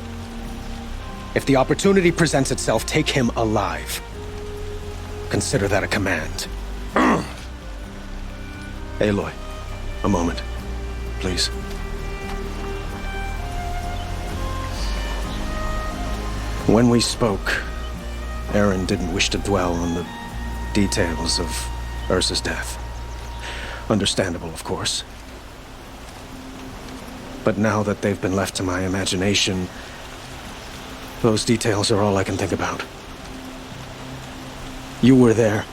If the opportunity presents itself, take him alive. Consider that a command. Aloy, a moment, please. When we spoke, Aaron didn't wish to dwell on the details of Ursa's death. Understandable, of course. But now that they've been left to my imagination, those details are all I can think about. You were there.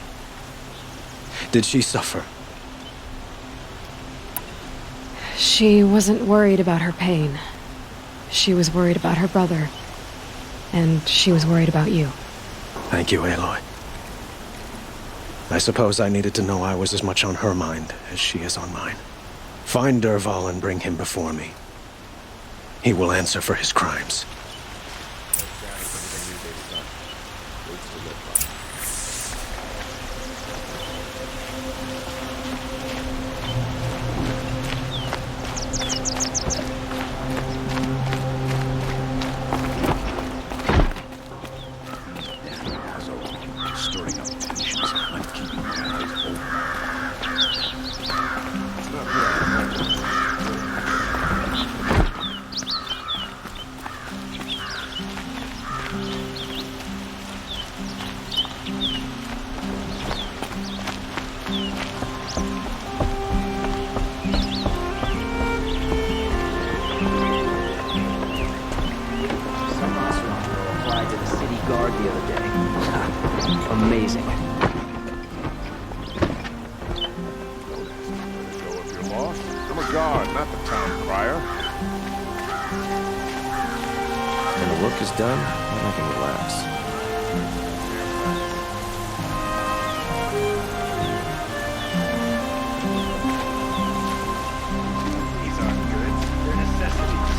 Did she suffer? She wasn't worried about her pain. She was worried about her brother. And she was worried about you. Thank you, Aloy. I suppose I needed to know I was as much on her mind as she is on mine. Find Dervahl and bring him before me. He will answer for his crimes. amazing. If you're lost, I'm a guard, not the town crier. When the work is done, then I can relax. These aren't good. They're necessities.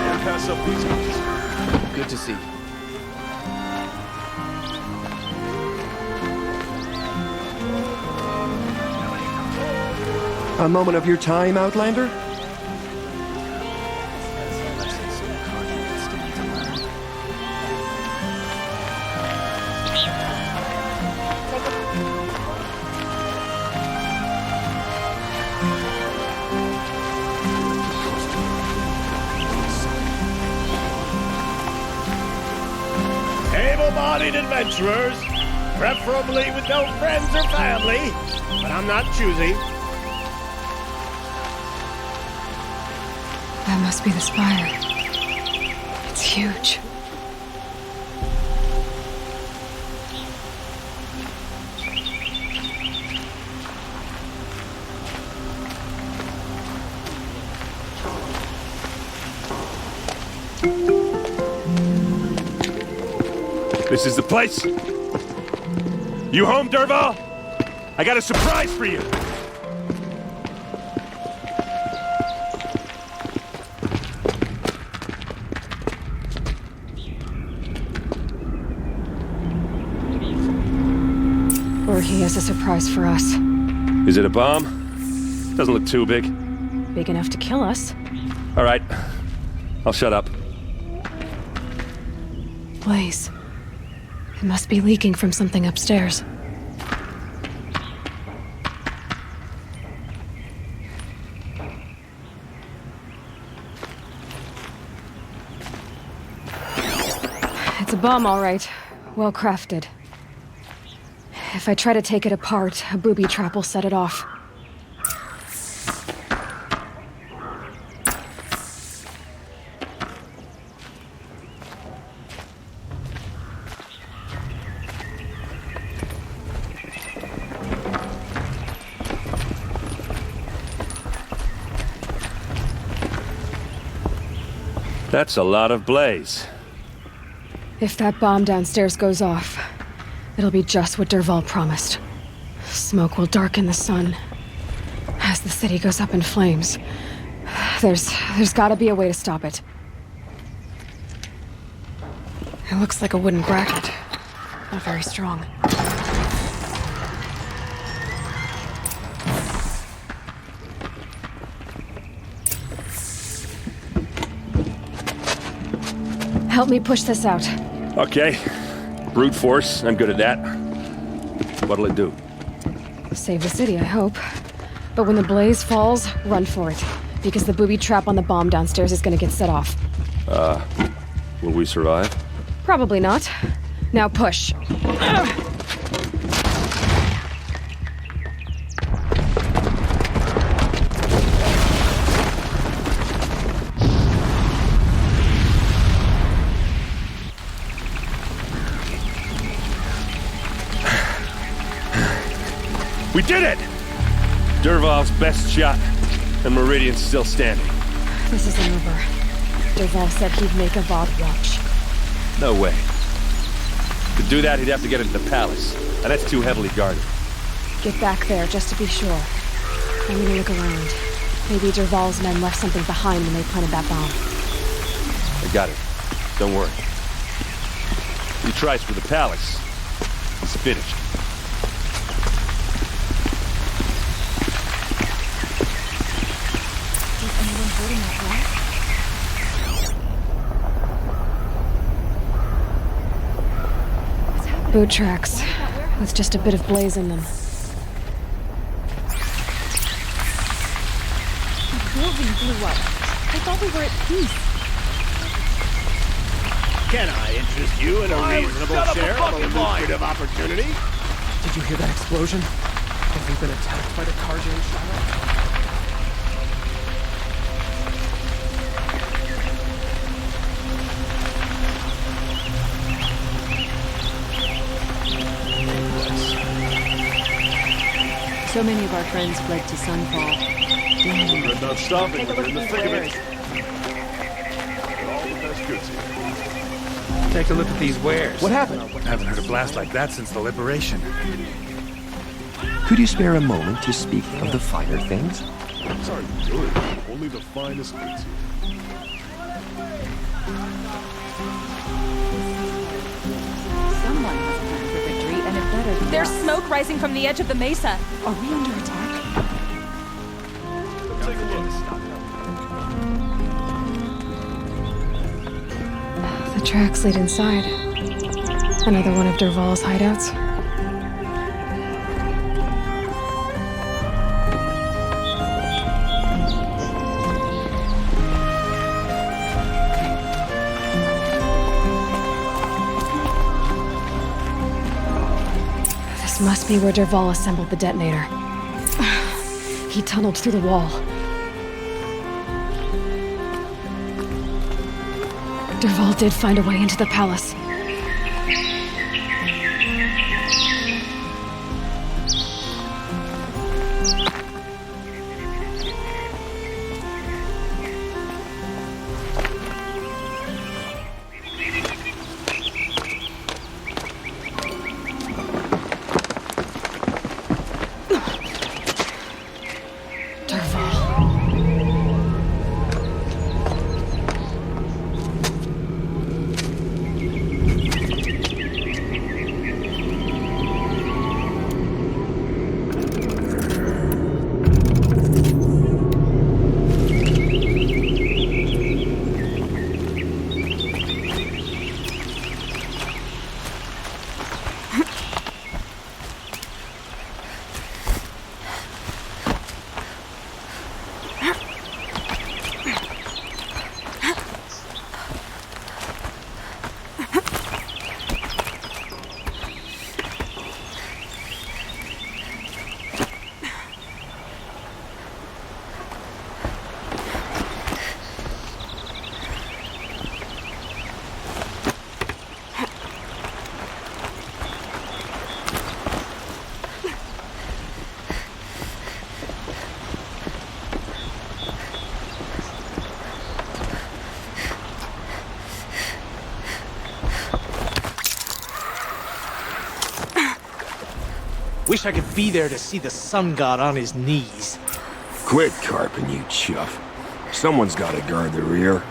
Can't pass up these ones. Good to see. A moment of your time, Outlander? Able-bodied adventurers, preferably with no friends or family, but I'm not choosy. That must be the spire. It's huge. This is the place. You home, Derval? I got a surprise for you. Or he has a surprise for us. Is it a bomb? Doesn't look too big. Big enough to kill us. All right. I'll shut up. Blaze. It must be leaking from something upstairs. It's a bomb, all right. Well crafted. If I try to take it apart, a booby trap will set it off. That's a lot of blaze. If that bomb downstairs goes off, it'll be just what Derval promised. Smoke will darken the sun. As the city goes up in flames, there's gotta be a way to stop it. It looks like a wooden bracket. Not very strong. Help me push this out. Okay. Brute force, I'm good at that. What'll it do? Save the city, I hope. But when the blaze falls, run for it. Because the booby trap on the bomb downstairs is gonna get set off. Will we survive? Probably not. Now push. We did it! Derval's best shot, and Meridian's still standing. This isn't over. Derval said he'd make a VOD watch. No way. To do that, he'd have to get into the palace, and that's too heavily guarded. Get back there, just to be sure. I'm gonna look around. Maybe Derval's men left something behind when they planted that bomb. I got it. Don't worry. He tries for the palace. It's finished. Boot tracks, with just a bit of blaze in them. The building blew up. I thought we were at peace. Can I interest you in a reasonable share of a lucrative opportunity? Did you hear that explosion? Have we been attacked by the Carja and Shara? So many of our friends fled to Sunfall. Damn. We're not stopping. Take a We're look in the at thick of these it. All the best goods here. Take a look at these wares. What happened? I haven't heard a blast like that since the liberation. Could you spare a moment to speak of the finer things? Sorry, good. Only the finest goods here. Someone has a plan for victory, and it better be There's us. smoke rising from the edge of the mesa. Are we under attack? Come take a look. The tracks lead inside. Another one of Dervahl's hideouts. This must be where Dervahl assembled the detonator. He tunneled through the wall. Dervahl did find a way into the palace. Wish I could be there to see the sun god on his knees. Quit carping, you chuff. Someone's gotta guard the rear.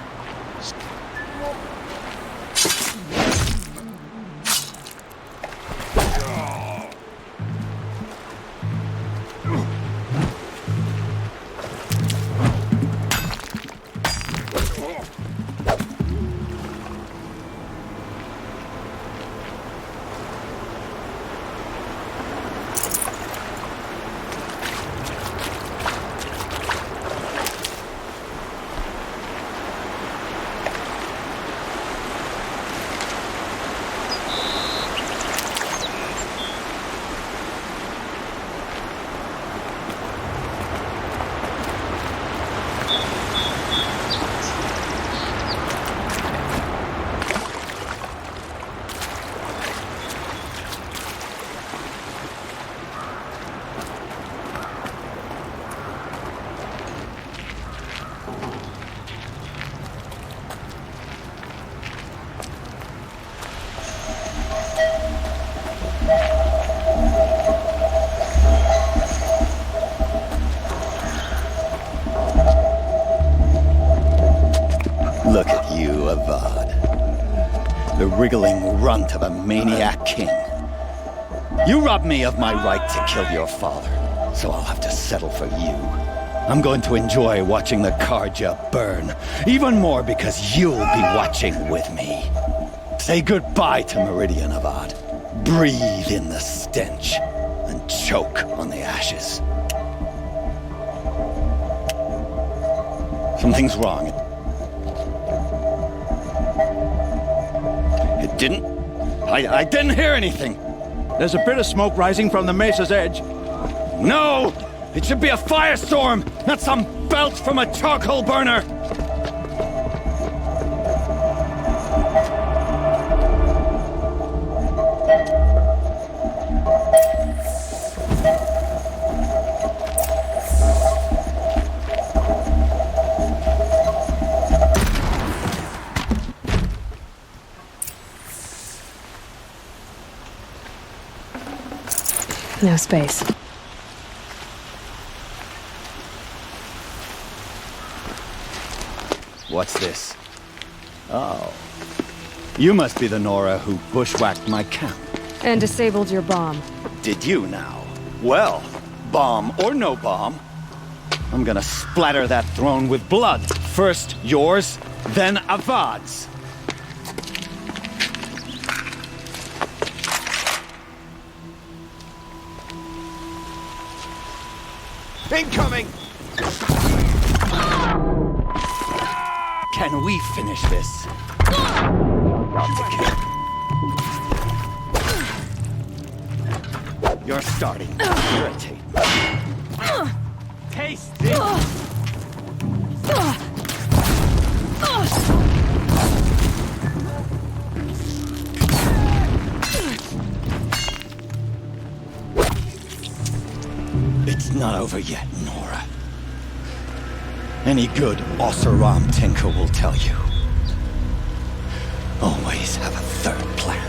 Look at you, Avad. The wriggling runt of a maniac king. You robbed me of my right to kill your father, so I'll have to settle for you. I'm going to enjoy watching the Carja burn, even more because you'll be watching with me. Say goodbye to Meridian, Avad. Breathe in the stench, and choke on the ashes. Something's wrong. It didn't? I didn't hear anything. There's a bit of smoke rising from the mesa's edge. No! It should be a firestorm, not some belch from a charcoal burner! No space. What's this? Oh. You must be the Nora who bushwhacked my camp. And disabled your bomb. Did you now? Well, bomb or no bomb, I'm gonna splatter that throne with blood. First yours, then Avad's. Incoming! Can we finish this? Not to kill. You're starting to irritate me. Taste this! It's not over yet, Nora. Any good Oseram tinker will tell you. Always have a third plan.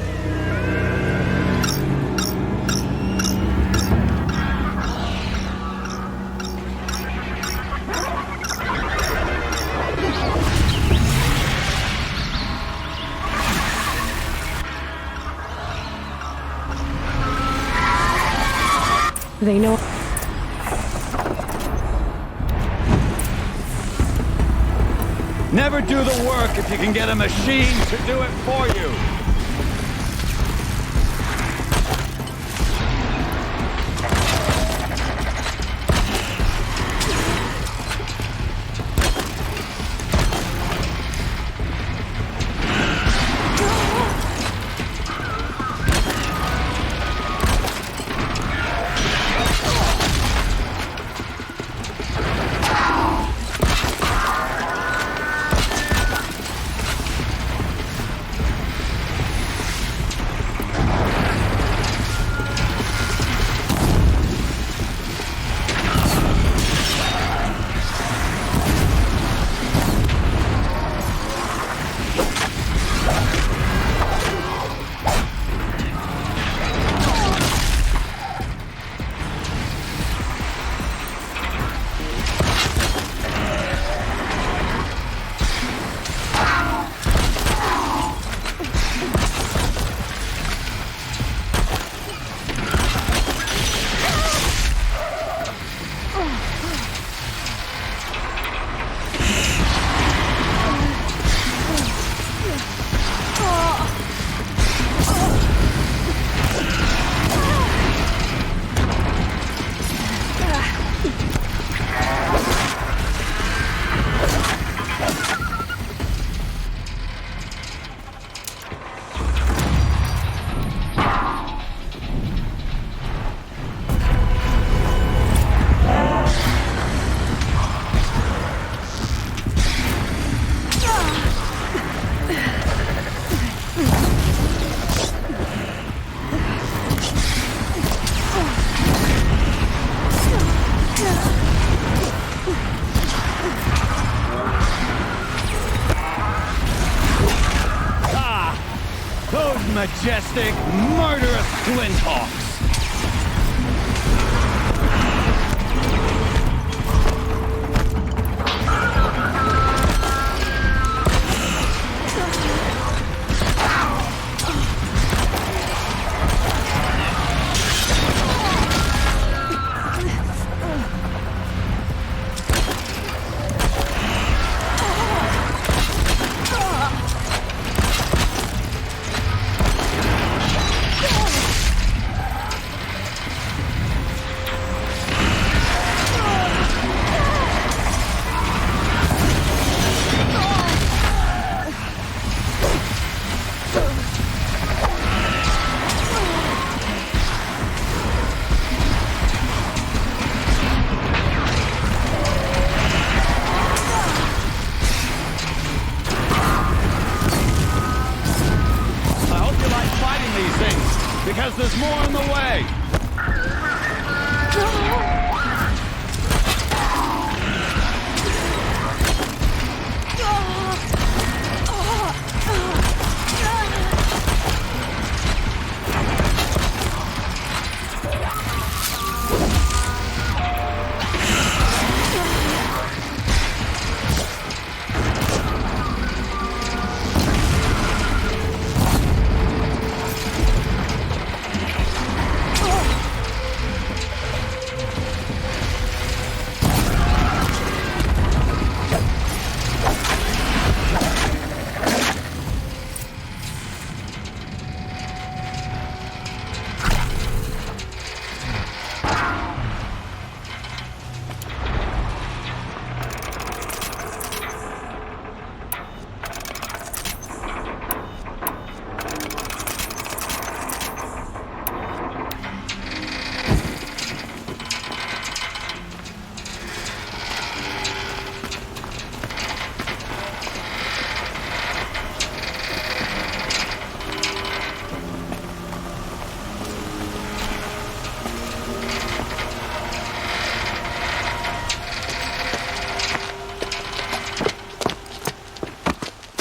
They know. Never do the work if you can get a machine to do it for you. Majestic, murderous Glinthawks! Because there's more in the way!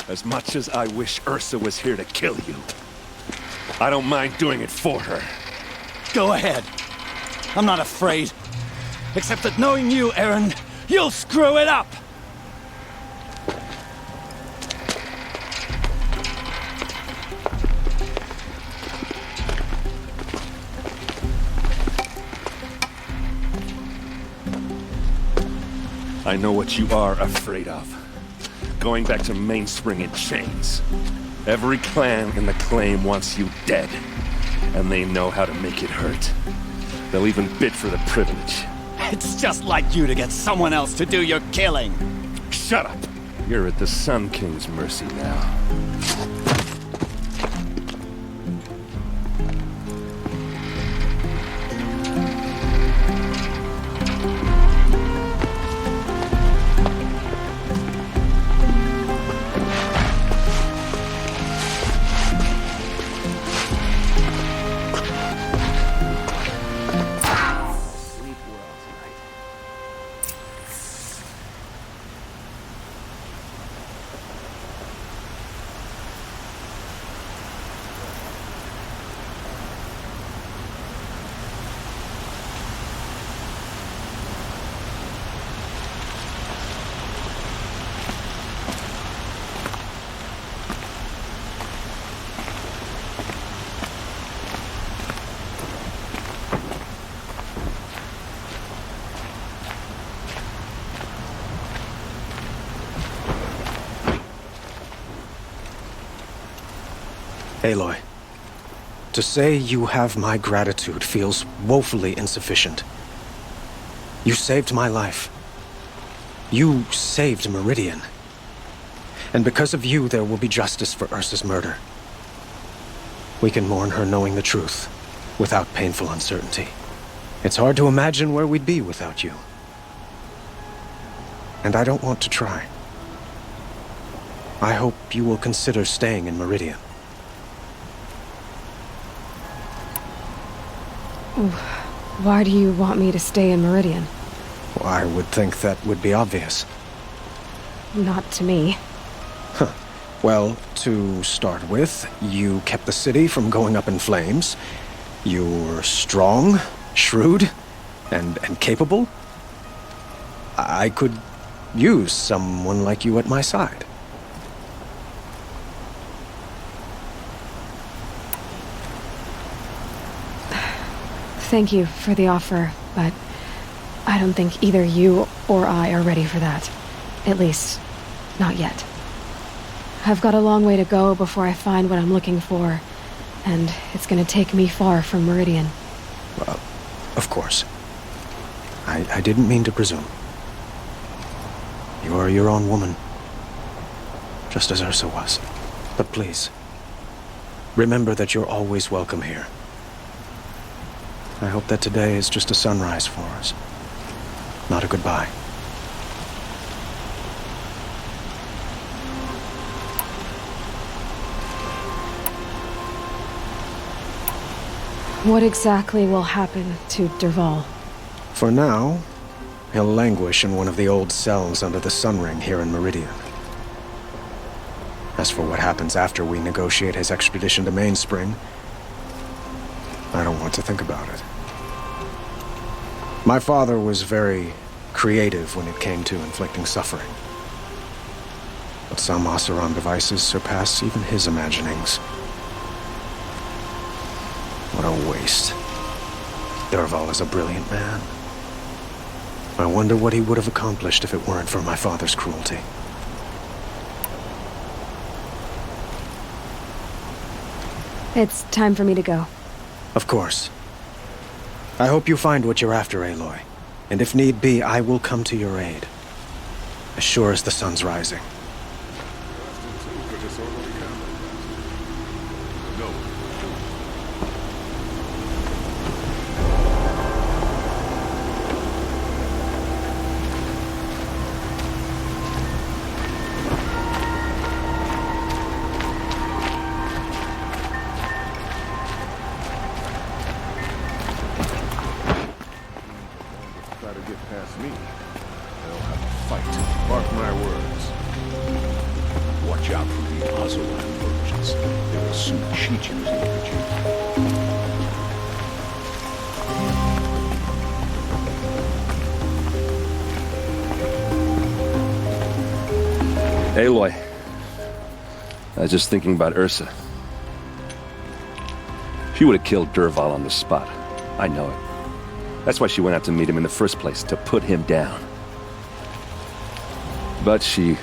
As much as I wish Ursa was here to kill you, I don't mind doing it for her. Go ahead. I'm not afraid. Except that knowing you, Aaron, you'll screw it up! I know what you are afraid of. Going back to Mainspring in chains. Every clan in the claim wants you dead. And they know how to make it hurt. They'll even bid for the privilege. It's just like you to get someone else to do your killing. Shut up! You're at the Sun King's mercy now. Aloy, to say you have my gratitude feels woefully insufficient. You saved my life. You saved Meridian. And because of you, there will be justice for Ursa's murder. We can mourn her knowing the truth, without painful uncertainty. It's hard to imagine where we'd be without you. And I don't want to try. I hope you will consider staying in Meridian. Why do you want me to stay in Meridian? Well, I would think that would be obvious. Not to me. Huh. Well, to start with, you kept the city from going up in flames. You're strong, shrewd, and capable. I could use someone like you at my side. Thank you for the offer, but I don't think either you or I are ready for that. At least, not yet. I've got a long way to go before I find what I'm looking for, and it's gonna take me far from Meridian. Well, of course. I didn't mean to presume. You're your own woman, just as Ursa was. But please, remember that you're always welcome here. I hope that today is just a sunrise for us, not a goodbye. What exactly will happen to Dervahl? For now, he'll languish in one of the old cells under the Sun Ring here in Meridian. As for what happens after we negotiate his extradition to Mainspring, I don't want to think about it. My father was very creative when it came to inflicting suffering. But some Oseram devices surpass even his imaginings. What a waste. Dervahl is a brilliant man. I wonder what he would have accomplished if it weren't for my father's cruelty. It's time for me to go. Of course. I hope you find what you're after, Aloy. And if need be, I will come to your aid. As sure as the sun's rising. Watch out for the Oseram versions. They will soon cheat you to look at you. Aloy. I was just thinking about Ursa. She would have killed Dervahl on the spot. I know it. That's why she went out to meet him in the first place, to put him down. But she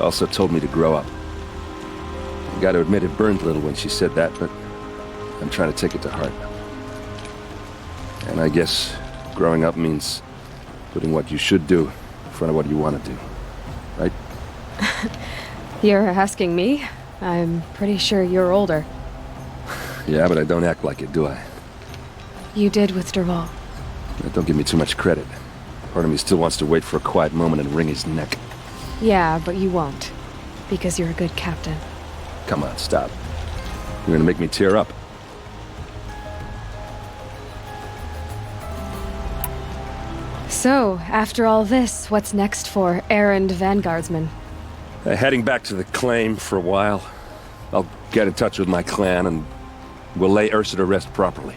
also told me to grow up. I gotta admit it burned a little when she said that, but I'm trying to take it to heart. And I guess growing up means putting what you should do in front of what you want to do. Right? You're asking me? I'm pretty sure you're older. Yeah, but I don't act like it, do I? You did with Dervahl. Don't give me too much credit. Part of me still wants to wait for a quiet moment and wring his neck. Yeah, but you won't. Because you're a good captain. Come on, stop. You're gonna make me tear up. So, after all this, what's next for errand vanguardsman? Heading back to the claim for a while. I'll get in touch with my clan and we'll lay Ursa to rest properly.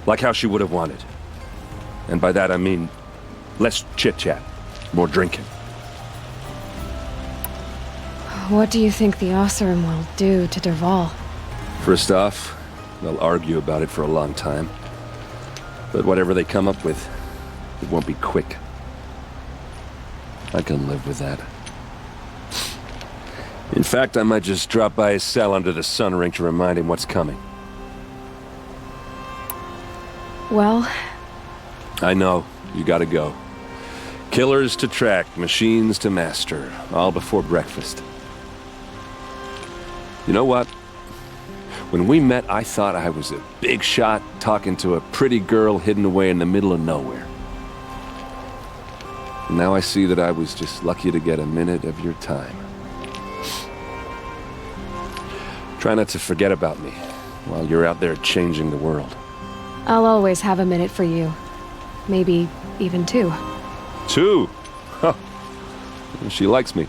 Like how she would have wanted. And by that I mean less chit-chat, more drinking. What do you think the Oseram will do to Dervahl? First off, they'll argue about it for a long time. But whatever they come up with, it won't be quick. I can live with that. In fact, I might just drop by his cell under the sun ring to remind him what's coming. Well... I know. You gotta go. Killers to track, machines to master. All before breakfast. You know what? When we met, I thought I was a big shot talking to a pretty girl hidden away in the middle of nowhere. And now I see that I was just lucky to get a minute of your time. Try not to forget about me while you're out there changing the world. I'll always have a minute for you. Maybe even two. 2? Huh. She likes me.